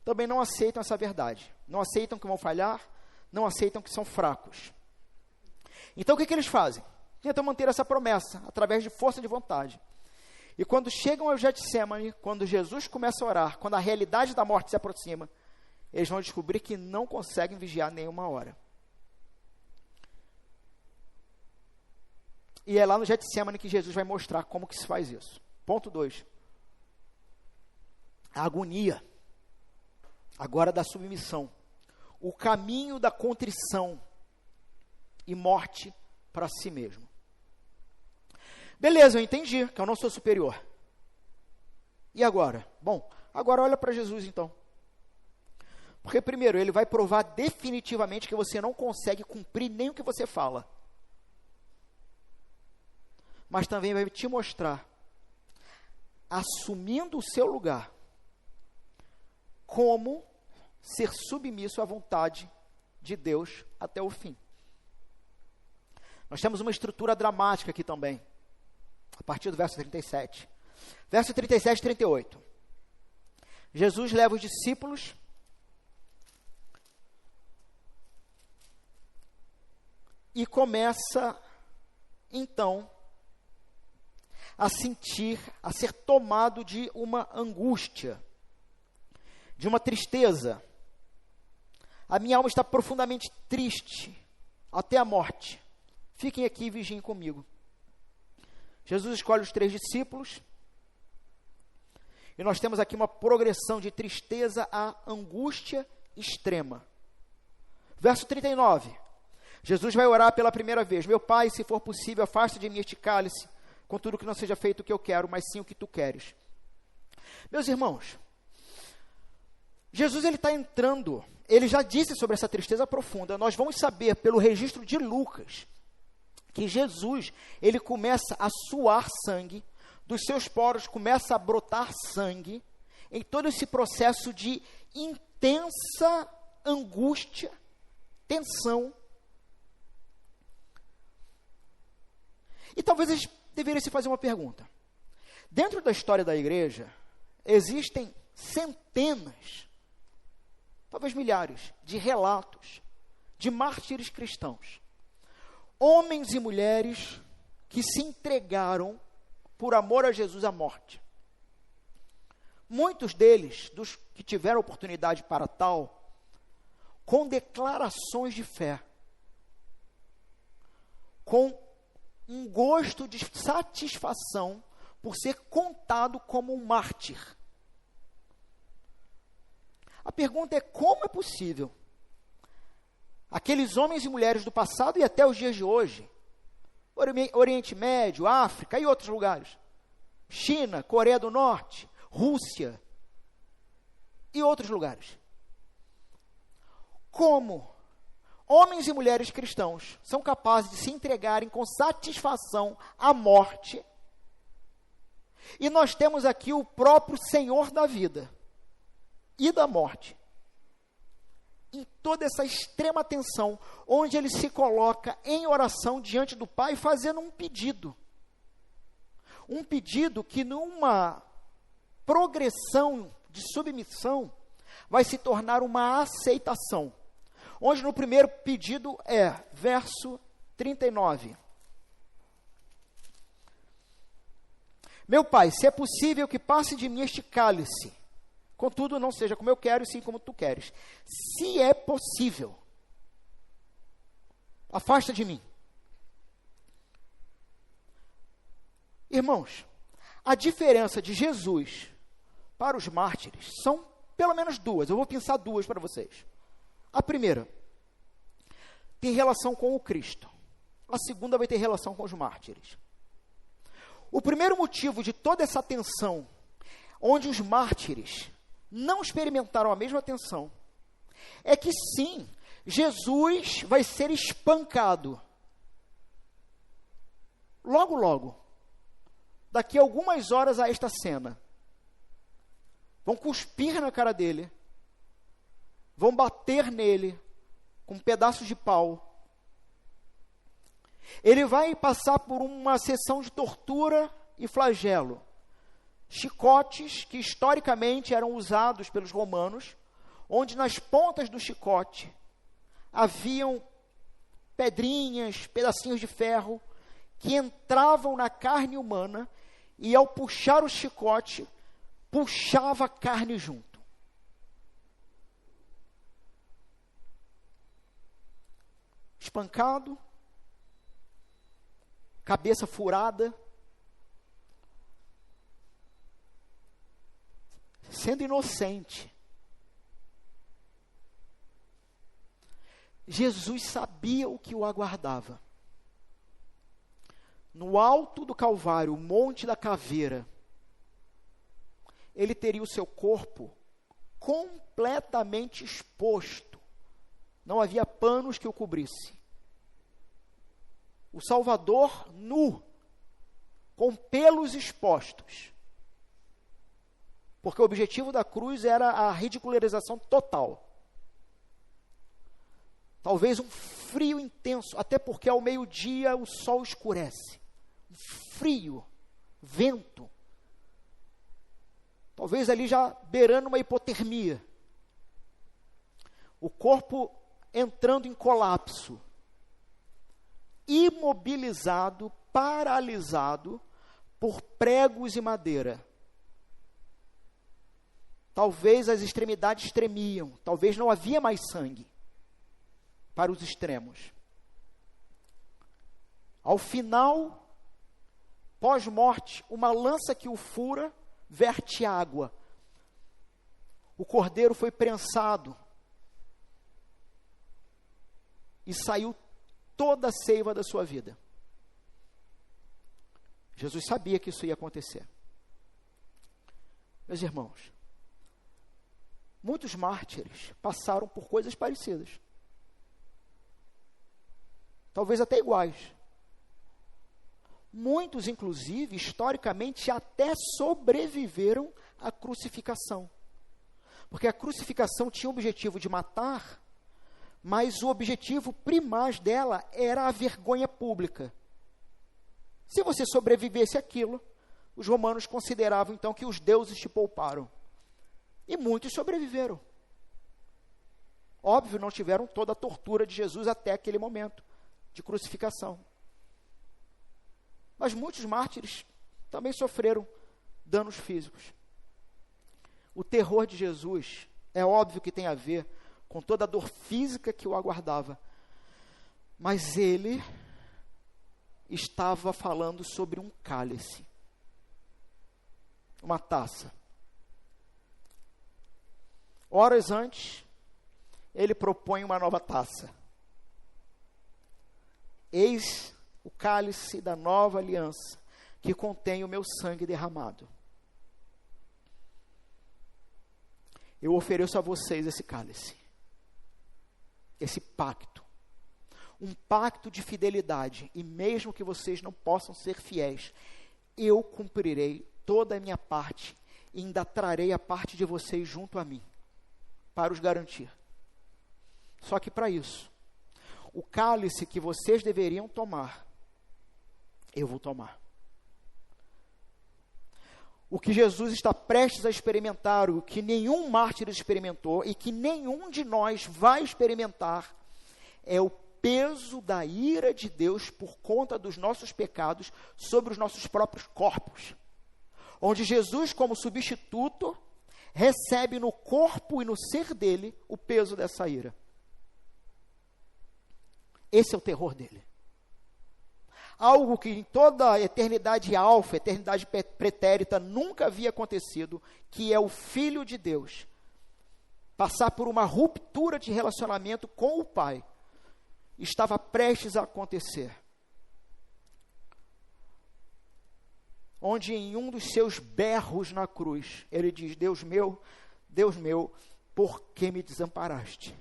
A: também não aceitam essa verdade. Não aceitam que vão falhar, não aceitam que são fracos. Então o que eles fazem? Tentam manter essa promessa através de força de vontade. E quando chegam ao Getsemane, quando Jesus começa a orar, quando a realidade da morte se aproxima, eles vão descobrir que não conseguem vigiar nenhuma hora. E é lá no Getsemane que Jesus vai mostrar como que se faz isso. Ponto 2. A agonia, agora da submissão. O caminho da contrição e morte para si mesmo. Beleza, eu entendi que eu não sou superior. E agora? Bom, agora olha para Jesus então. Porque primeiro, ele vai provar definitivamente que você não consegue cumprir nem o que você fala. Mas também vai te mostrar, assumindo o seu lugar, como ser submisso à vontade de Deus até o fim. Nós temos uma estrutura dramática aqui também, a partir do verso 37. Verso 37 e 38. Jesus leva os discípulos e começa, então, a sentir, a ser tomado de uma angústia, de uma tristeza. A minha alma está profundamente triste, até a morte. Fiquem aqui e vigiem comigo. Jesus escolhe os 3 discípulos, e nós temos aqui uma progressão de tristeza a angústia extrema. Verso 39, Jesus vai orar pela primeira vez. Meu Pai, se for possível, afasta de mim este cálice, contudo que não seja feito o que eu quero, mas sim o que tu queres. Meus irmãos, Jesus ele está entrando, ele já disse sobre essa tristeza profunda. Nós vamos saber pelo registro de Lucas, que Jesus, ele começa a suar sangue, dos seus poros começa a brotar sangue, em todo esse processo de intensa angústia, tensão. E talvez eles deveriam se fazer uma pergunta. Dentro da história da igreja, existem centenas, talvez milhares, de relatos de mártires cristãos. Homens e mulheres que se entregaram por amor a Jesus à morte. Muitos deles, dos que tiveram oportunidade para tal, com declarações de fé, com um gosto de satisfação por ser contado como um mártir. A pergunta é: como é possível aqueles homens e mulheres do passado e até os dias de hoje, Oriente Médio, África e outros lugares, China, Coreia do Norte, Rússia e outros lugares, como homens e mulheres cristãos são capazes de se entregarem com satisfação à morte, e nós temos aqui o próprio Senhor da vida e da morte, em toda essa extrema tensão, onde ele se coloca em oração diante do Pai, fazendo um pedido que numa progressão de submissão, vai se tornar uma aceitação, onde no primeiro pedido é, verso 39, meu Pai, se é possível que passe de mim este cálice, contudo, não seja como eu quero, e sim como tu queres. Se é possível, afasta de mim. Irmãos, a diferença de Jesus para os mártires são pelo menos duas. Eu vou pensar duas para vocês. A primeira tem relação com o Cristo. A segunda vai ter relação com os mártires. O primeiro motivo de toda essa tensão, onde os mártires não experimentaram a mesma tensão, é que sim, Jesus vai ser espancado. Logo, logo. Daqui a algumas horas a esta cena. Vão cuspir na cara dele. Vão bater nele com pedaços de pau. Ele vai passar por uma sessão de tortura e flagelo. Chicotes que historicamente eram usados pelos romanos, onde nas pontas do chicote haviam pedrinhas, pedacinhos de ferro, que entravam na carne humana e ao puxar o chicote, puxava a carne junto. Espancado, cabeça furada, sendo inocente. Jesus sabia o que o aguardava. No alto do Calvário, o Monte da Caveira, ele teria o seu corpo completamente exposto. Não havia panos que o cobrisse. O Salvador nu, com pelos expostos. Porque o objetivo da cruz era a ridicularização total. Talvez um frio intenso, até porque ao meio-dia o sol escurece. Um frio, vento. Talvez ali já beirando uma hipotermia. O corpo entrando em colapso. Imobilizado, paralisado por pregos e madeira. Talvez as extremidades tremiam, talvez não havia mais sangue para os extremos. Ao final, pós-morte, uma lança que o fura, verte água. O cordeiro foi prensado e saiu toda a seiva da sua vida. Jesus sabia que isso ia acontecer. Meus irmãos, muitos mártires passaram por coisas parecidas. Talvez até iguais. Muitos, inclusive, historicamente, até sobreviveram à crucificação. Porque a crucificação tinha o objetivo de matar, mas o objetivo primaz dela era a vergonha pública. Se você sobrevivesse àquilo, os romanos consideravam então que os deuses te pouparam. E muitos sobreviveram. Óbvio, não tiveram toda a tortura de Jesus até aquele momento de crucificação. Mas muitos mártires também sofreram danos físicos. O terror de Jesus é óbvio que tem a ver com toda a dor física que o aguardava. Mas ele estava falando sobre um cálice, uma taça. Horas antes, ele propõe uma nova taça. Eis o cálice da nova aliança, que contém o meu sangue derramado. Eu ofereço a vocês esse cálice, esse pacto, um pacto de fidelidade, e mesmo que vocês não possam ser fiéis, eu cumprirei toda a minha parte, e ainda trarei a parte de vocês junto a mim, para os garantir. Só que para isso, o cálice que vocês deveriam tomar, eu vou tomar. O que Jesus está prestes a experimentar, o que nenhum mártir experimentou e que nenhum de nós vai experimentar, é o peso da ira de Deus por conta dos nossos pecados sobre os nossos próprios corpos. Onde Jesus, como substituto, recebe no corpo e no ser dele o peso dessa ira. Esse é o terror dele. Algo que em toda a eternidade alfa, eternidade pretérita, nunca havia acontecido, que é o Filho de Deus passar por uma ruptura de relacionamento com o Pai, estava prestes a acontecer. Onde em um dos seus berros na cruz, ele diz: Deus meu, por que me desamparaste?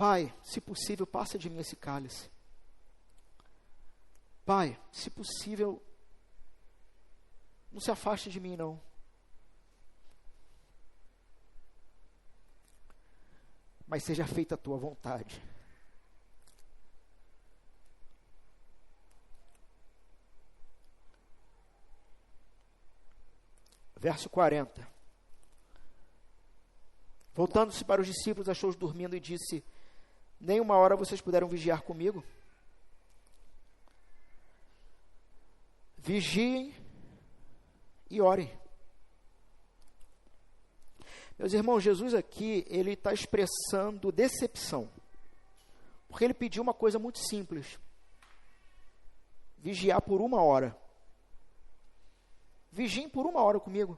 A: Pai, se possível, passa de mim esse cálice. Pai, se possível, não se afaste de mim, não. Mas seja feita a tua vontade. Verso 40. Voltando-se para os discípulos, achou-os dormindo e disse: nem uma hora vocês puderam vigiar comigo? Vigiem e orem. Meus irmãos, Jesus aqui, ele está expressando decepção, porque ele pediu uma coisa muito simples: vigiar por 1 hora. Vigiem por 1 hora comigo.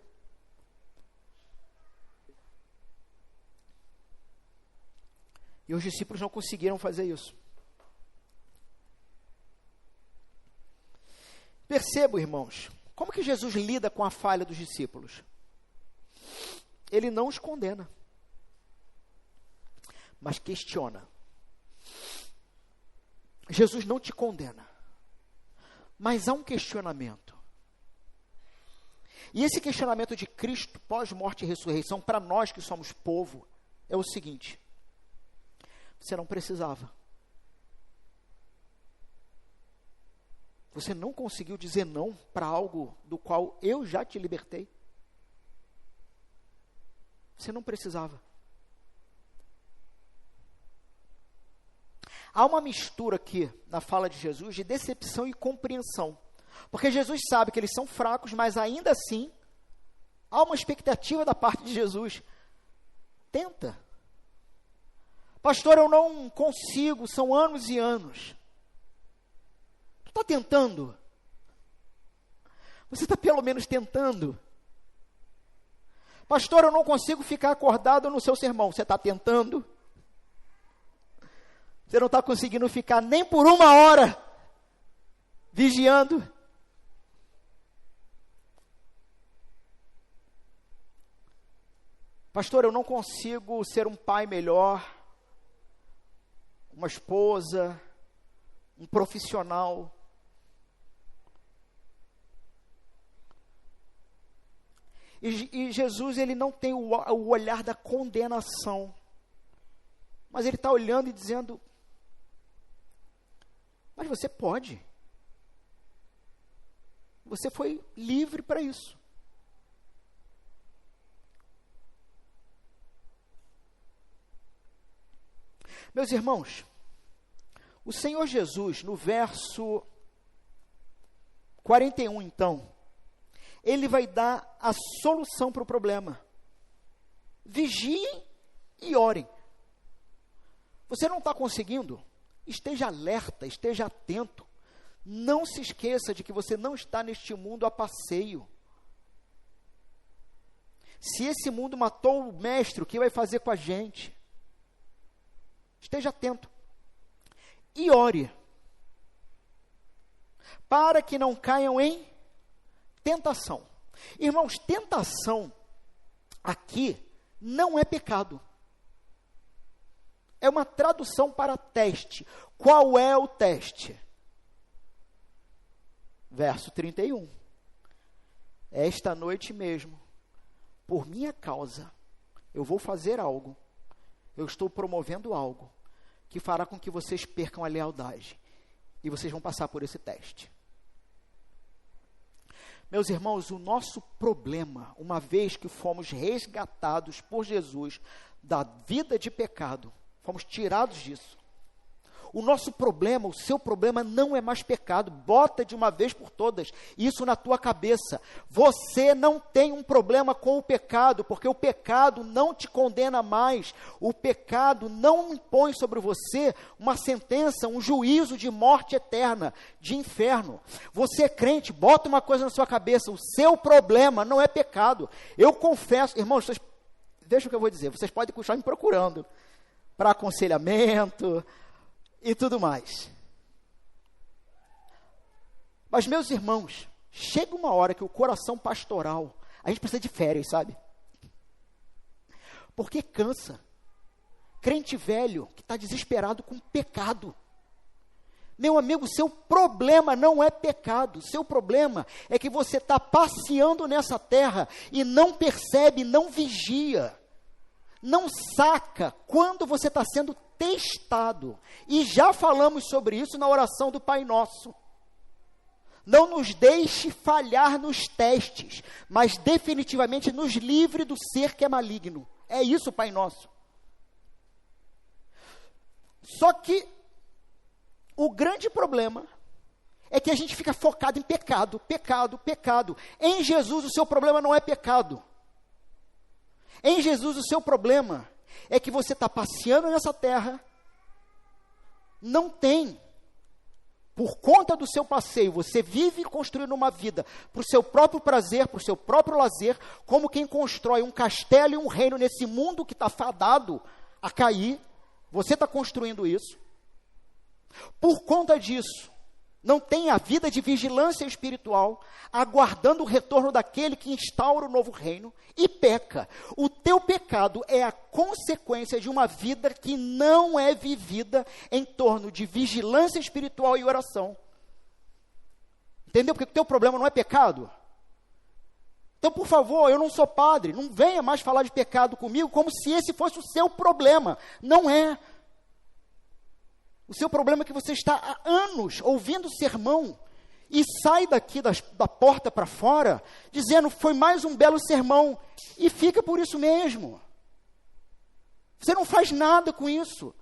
A: E os discípulos não conseguiram fazer isso. Percebo, irmãos, como que Jesus lida com a falha dos discípulos? Ele não os condena, mas questiona. Jesus não te condena, mas há um questionamento. E esse questionamento de Cristo, pós-morte e ressurreição, para nós que somos povo, é o seguinte: você não precisava. Você não conseguiu dizer não para algo do qual eu já te libertei. Você não precisava. Há uma mistura aqui na fala de Jesus de decepção e compreensão. Porque Jesus sabe que eles são fracos, mas ainda assim, há uma expectativa da parte de Jesus. Tenta. Pastor, eu não consigo, são anos e anos. Tu está tentando? Você está pelo menos tentando? Pastor, eu não consigo ficar acordado no seu sermão. Você está tentando? Você não está conseguindo ficar nem por 1 hora vigiando? Pastor, eu não consigo ser um pai melhor, uma esposa, um profissional. E Jesus, ele não tem o olhar da condenação, mas ele está olhando e dizendo: mas você pode. Você foi livre para isso. Meus irmãos, o Senhor Jesus, no verso 41, então, ele vai dar a solução para o problema. Vigiem e orem. Você não está conseguindo? Esteja alerta, esteja atento. Não se esqueça de que você não está neste mundo a passeio. Se esse mundo matou o mestre, o que vai fazer com a gente? Esteja atento. E ore. Para que não caiam em tentação. Irmãos, tentação aqui não é pecado. É uma tradução para teste. Qual é o teste? Verso 31. Esta noite mesmo, por minha causa, eu vou fazer algo. Eu estou promovendo algo que fará com que vocês percam a lealdade. E vocês vão passar por esse teste. Meus irmãos, o nosso problema, uma vez que fomos resgatados por Jesus da vida de pecado, fomos tirados disso. O nosso problema, o seu problema não é mais pecado. Bota de uma vez por todas isso na tua cabeça. Você não tem um problema com o pecado, porque o pecado não te condena mais. O pecado não impõe sobre você uma sentença, um juízo de morte eterna, de inferno. Você é crente, bota uma coisa na sua cabeça. O seu problema não é pecado. Eu confesso, irmãos, veja o que eu vou dizer. Vocês podem continuar me procurando para aconselhamento e tudo mais. Mas, meus irmãos, chega uma hora que o coração pastoral, a gente precisa de férias, sabe? Porque cansa. crente velho que está desesperado com pecado. Meu amigo, seu problema não é pecado, seu problema é que você está passeando nessa terra e não percebe, não vigia, não saca quando você está sendo testado. E já falamos sobre isso na oração do Pai Nosso. Não nos deixe falhar nos testes, mas definitivamente nos livre do ser que é maligno. É isso, Pai Nosso. Só que o grande problema é que a gente fica focado em pecado, pecado, pecado. Em Jesus o seu problema não é pecado. Em Jesus o seu problema é que você está passeando nessa terra, não tem, por conta do seu passeio, você vive construindo uma vida para o seu próprio prazer, para o seu próprio lazer, como quem constrói um castelo e um reino nesse mundo que está fadado a cair. Você está construindo isso. Por conta disso, não tem a vida de vigilância espiritual, aguardando o retorno daquele que instaura o novo reino e peca. O teu pecado é a consequência de uma vida que não é vivida em torno de vigilância espiritual e oração. Entendeu? Porque o teu problema não é pecado. Então, por favor, eu não sou padre, não venha mais falar de pecado comigo como se esse fosse o seu problema. Não é. O seu problema é que você está há anos ouvindo sermão e sai daqui da porta para fora dizendo, foi mais um belo sermão, e fica por isso mesmo. Você não faz nada com isso.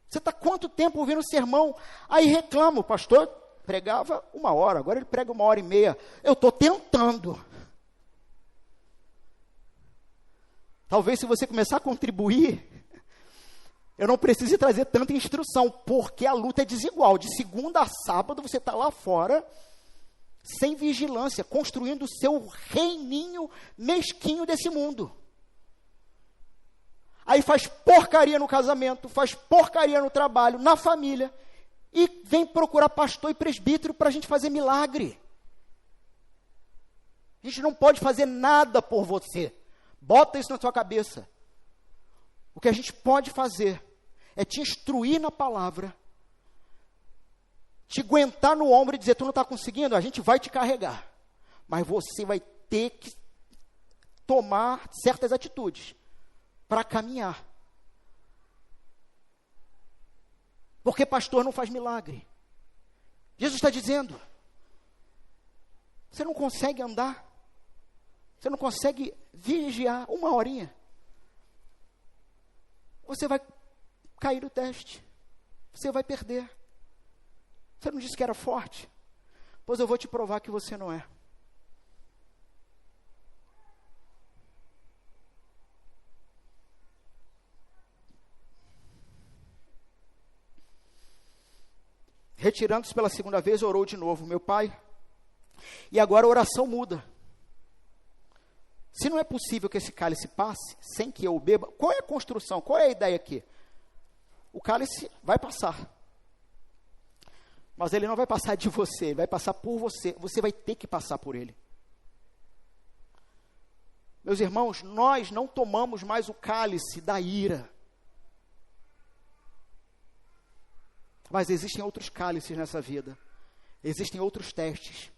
A: Você está quanto tempo ouvindo sermão? Aí reclama, o pastor pregava 1 hora, agora ele prega 1h30. Eu estou tentando. Talvez se você começar a contribuir, eu não preciso trazer tanta instrução, porque a luta é desigual. De segunda a sábado, você está lá fora, sem vigilância, construindo o seu reininho mesquinho desse mundo. Aí faz porcaria no casamento, faz porcaria no trabalho, na família, e vem procurar pastor e presbítero para a gente fazer milagre. A gente não pode fazer nada por você. Bota isso na sua cabeça. O que a gente pode fazer é te instruir na palavra, te aguentar no ombro e dizer, tu não está conseguindo? A gente vai te carregar, mas você vai ter que tomar certas atitudes para caminhar. Porque pastor não faz milagre. Jesus está dizendo, você não consegue andar, você não consegue vigiar 1 horinha, você vai cair no teste, você vai perder. Você não disse que era forte? Pois eu vou te provar que você não é. Retirando-se pela segunda vez, orou de novo, meu pai, e agora a oração muda. Se não é possível que esse cálice passe sem que eu o beba, qual é a construção, qual é a ideia aqui? O cálice vai passar, mas ele não vai passar de você, ele vai passar por você, você vai ter que passar por ele. Meus irmãos, nós não tomamos mais o cálice da ira, mas existem outros cálices nessa vida, existem outros testes,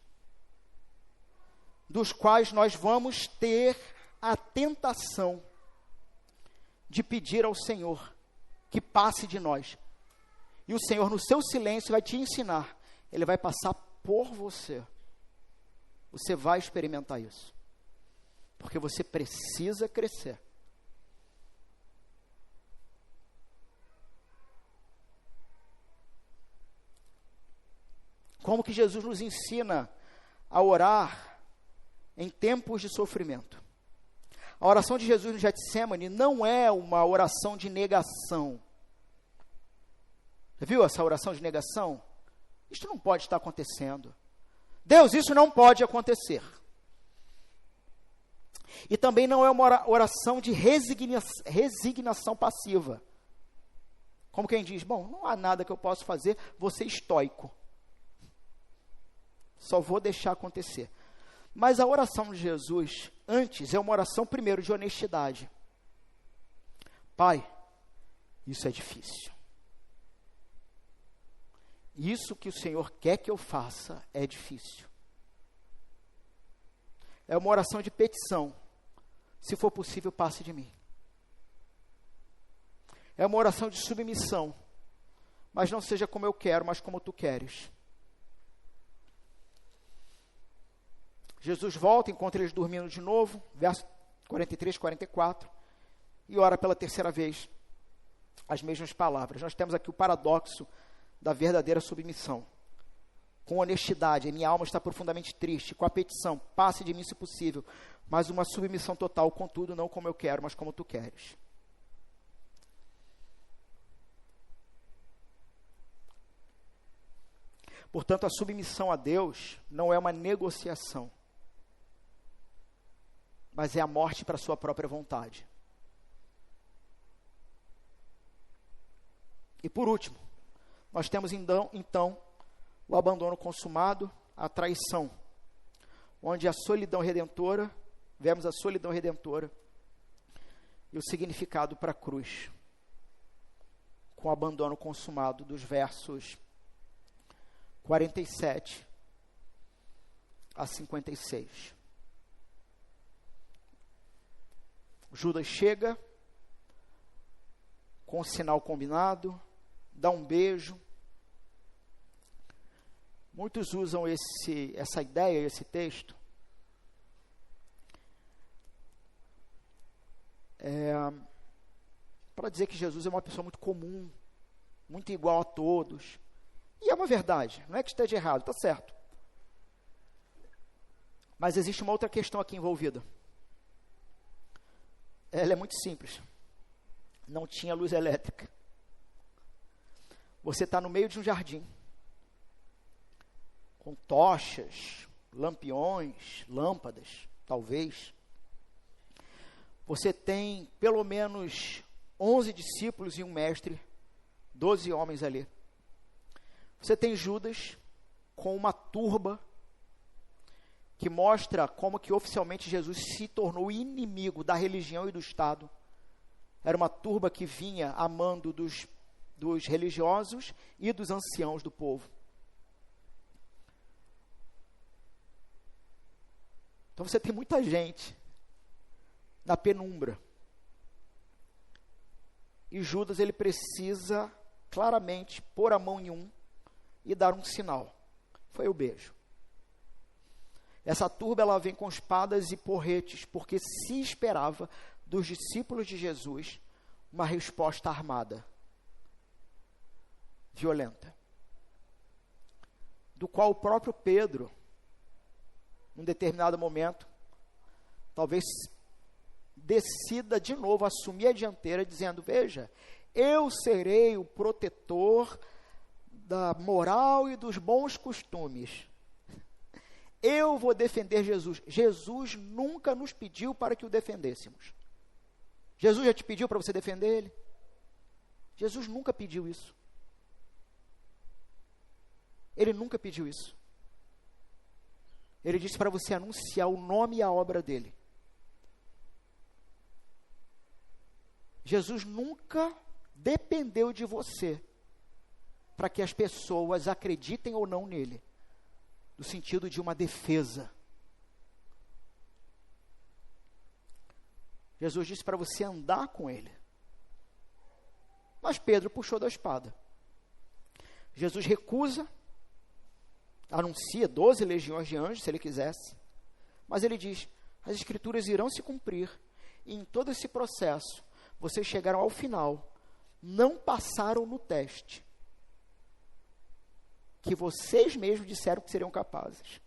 A: dos quais nós vamos ter a tentação de pedir ao Senhor que passe de nós. E o Senhor, no seu silêncio, vai te ensinar. Ele vai passar por você. Você vai experimentar isso. Porque você precisa crescer. Como que Jesus nos ensina a orar em tempos de sofrimento? A oração de Jesus no Getsemane não é uma oração de negação. Você viu essa oração de negação? Isto não pode estar acontecendo. Deus, isso não pode acontecer. E também não é uma oração de resignação passiva. Como quem diz, bom, não há nada que eu possa fazer, vou ser estoico. Só vou deixar acontecer. Mas a oração de Jesus, antes, é uma oração primeiro de honestidade. Pai, Isso é difícil. Isso que o Senhor quer que eu faça é difícil. É uma oração de petição. Se for possível, passe de mim. É uma oração de submissão. Mas não seja como eu quero, mas como tu queres. Jesus volta, encontra eles dormindo de novo, verso 43, 44, e ora pela terceira vez as mesmas palavras. Nós temos aqui o paradoxo da verdadeira submissão. Com honestidade, minha alma está profundamente triste, com a petição, passe de mim se possível, mas uma submissão total, contudo, não como eu quero, mas como tu queres. Portanto, a submissão a Deus não é uma negociação, mas é a morte para a sua própria vontade. E por último, nós temos então o abandono consumado, a traição, onde a solidão redentora, vemos a solidão redentora e o significado para a cruz, com o abandono consumado dos versos 47 a 56. Judas chega com o sinal combinado, dá um beijo. Muitos usam essa ideia, esse texto, para dizer que Jesus é uma pessoa muito comum, muito igual a todos. E é uma verdade, não é que esteja errado, está certo. Mas existe uma outra questão aqui envolvida. Ela é muito simples. Não tinha luz elétrica. Você está no meio de um jardim, com tochas, lampiões, lâmpadas, talvez. Você tem pelo menos 11 discípulos e um mestre, 12 homens ali. Você tem Judas com uma turba que mostra como que oficialmente Jesus se tornou inimigo da religião e do Estado. Era uma turba que vinha a mando dos religiosos e dos anciãos do povo. Então você tem muita gente na penumbra. E Judas, ele precisa claramente pôr a mão em um e dar um sinal. Foi o beijo. Essa turba, ela vem com espadas e porretes, porque se esperava dos discípulos de Jesus uma resposta armada, violenta, do qual o próprio Pedro, num determinado momento, talvez decida de novo assumir a dianteira, dizendo: veja, eu serei o protetor da moral e dos bons costumes. Eu vou defender Jesus. Jesus nunca nos pediu para que o defendêssemos. Jesus já te pediu para você defender ele? Jesus nunca pediu isso. Ele nunca pediu isso. Ele disse para você anunciar o nome e a obra dele. Jesus nunca dependeu de você para que as pessoas acreditem ou não nele, no sentido de uma defesa. Jesus disse para você andar com ele. Mas Pedro puxou da espada. Jesus recusa, anuncia 12 legiões de anjos, se ele quisesse, mas ele diz: as escrituras irão se cumprir, e em todo esse processo, vocês chegaram ao final, não passaram no teste, que vocês mesmos disseram que seriam capazes.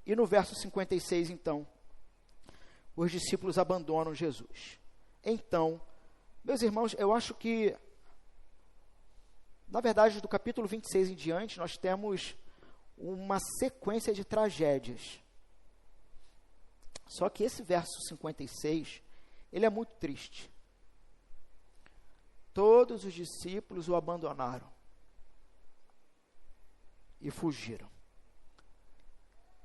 A: E no verso 56, então, os discípulos abandonam Jesus. Então, meus irmãos, eu acho que, na verdade, do capítulo 26 em diante, nós temos uma sequência de tragédias. Só que esse verso 56, ele é muito triste. Todos os discípulos o abandonaram e fugiram.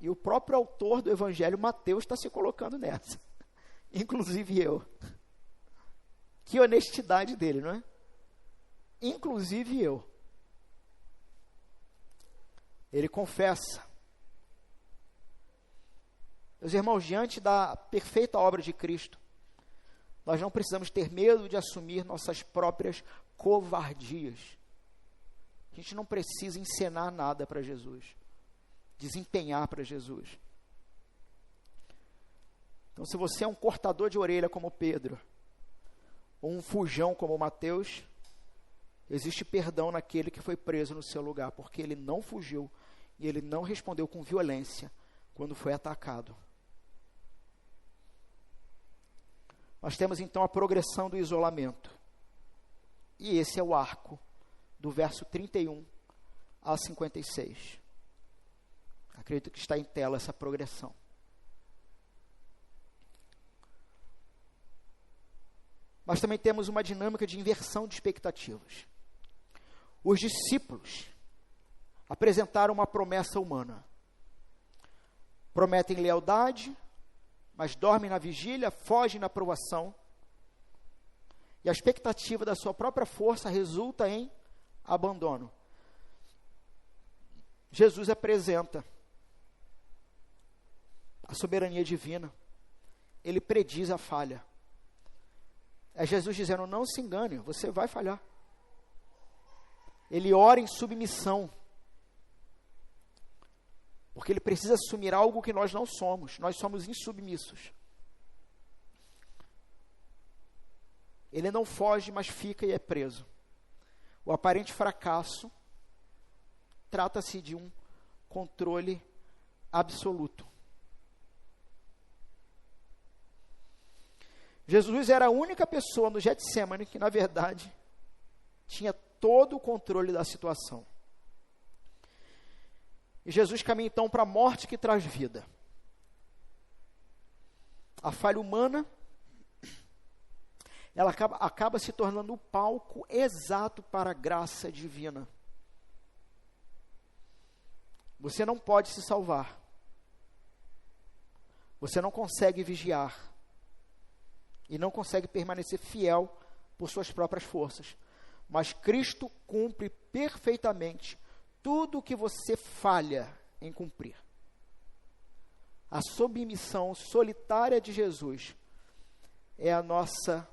A: E o próprio autor do Evangelho, Mateus, está se colocando nessa. Inclusive eu. Que honestidade dele, não é? Inclusive eu. Ele confessa. Meus irmãos, diante da perfeita obra de Cristo, nós não precisamos ter medo de assumir nossas próprias covardias. A gente não precisa encenar nada para Jesus, desempenhar para Jesus. Então, se você é um cortador de orelha como Pedro, ou um fujão como Mateus, existe perdão naquele que foi preso no seu lugar, porque ele não fugiu e ele não respondeu com violência quando foi atacado. Nós temos então a progressão do isolamento. E esse é o arco do verso 31 a 56. Acredito que está em tela essa progressão. Mas também temos uma dinâmica de inversão de expectativas. Os discípulos apresentaram uma promessa humana. Prometem lealdade, mas dormem na vigília, fogem na provação. E a expectativa da sua própria força resulta em abandono. Jesus apresenta a soberania divina. Ele prediz a falha. É Jesus dizendo, não se engane, você vai falhar. Ele ora em submissão. Porque ele precisa assumir algo que nós não somos. Nós somos insubmissos. Ele não foge, mas fica e é preso. O aparente fracasso trata-se de um controle absoluto. Jesus era a única pessoa no Getsêmani que, na verdade, tinha todo o controle da situação. E Jesus caminha então para a morte que traz vida. A falha humana, ela acaba se tornando o palco exato para a graça divina. Você não pode se salvar. Você não consegue vigiar. E não consegue permanecer fiel por suas próprias forças. Mas Cristo cumpre perfeitamente tudo o que você falha em cumprir. A submissão solitária de Jesus é a nossa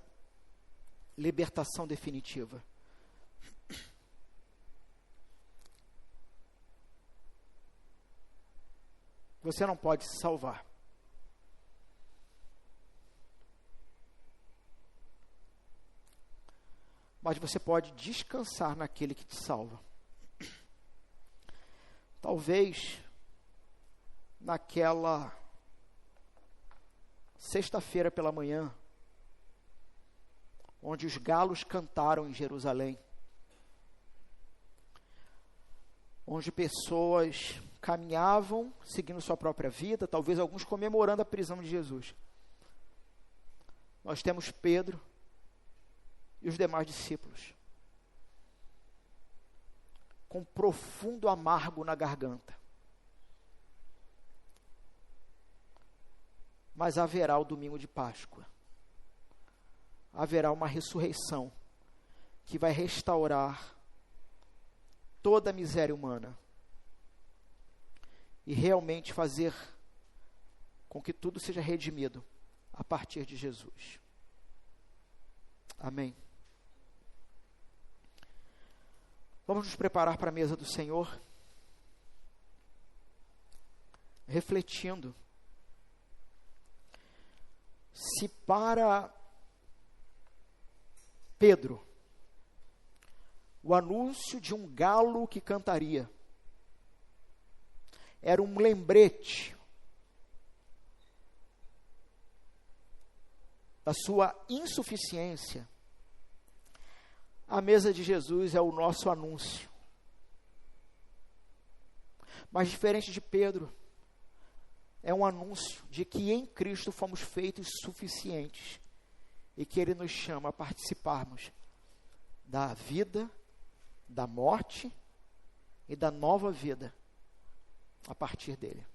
A: libertação definitiva. Você não pode se salvar. Mas você pode descansar naquele que te salva. Talvez, naquela sexta-feira pela manhã, onde os galos cantaram em Jerusalém, onde pessoas caminhavam, seguindo sua própria vida, talvez alguns comemorando a prisão de Jesus. Nós temos Pedro e os demais discípulos, com profundo amargo na garganta. Mas haverá o domingo de Páscoa. Haverá uma ressurreição que vai restaurar toda a miséria humana e realmente fazer com que tudo seja redimido a partir de Jesus. Amém. Vamos nos preparar para a mesa do Senhor, refletindo se para Pedro o anúncio de um galo que cantaria era um lembrete da sua insuficiência, a mesa de Jesus é o nosso anúncio. Mas diferente de Pedro, é um anúncio de que em Cristo fomos feitos suficientes e que Ele nos chama a participarmos da vida, da morte e da nova vida a partir dele.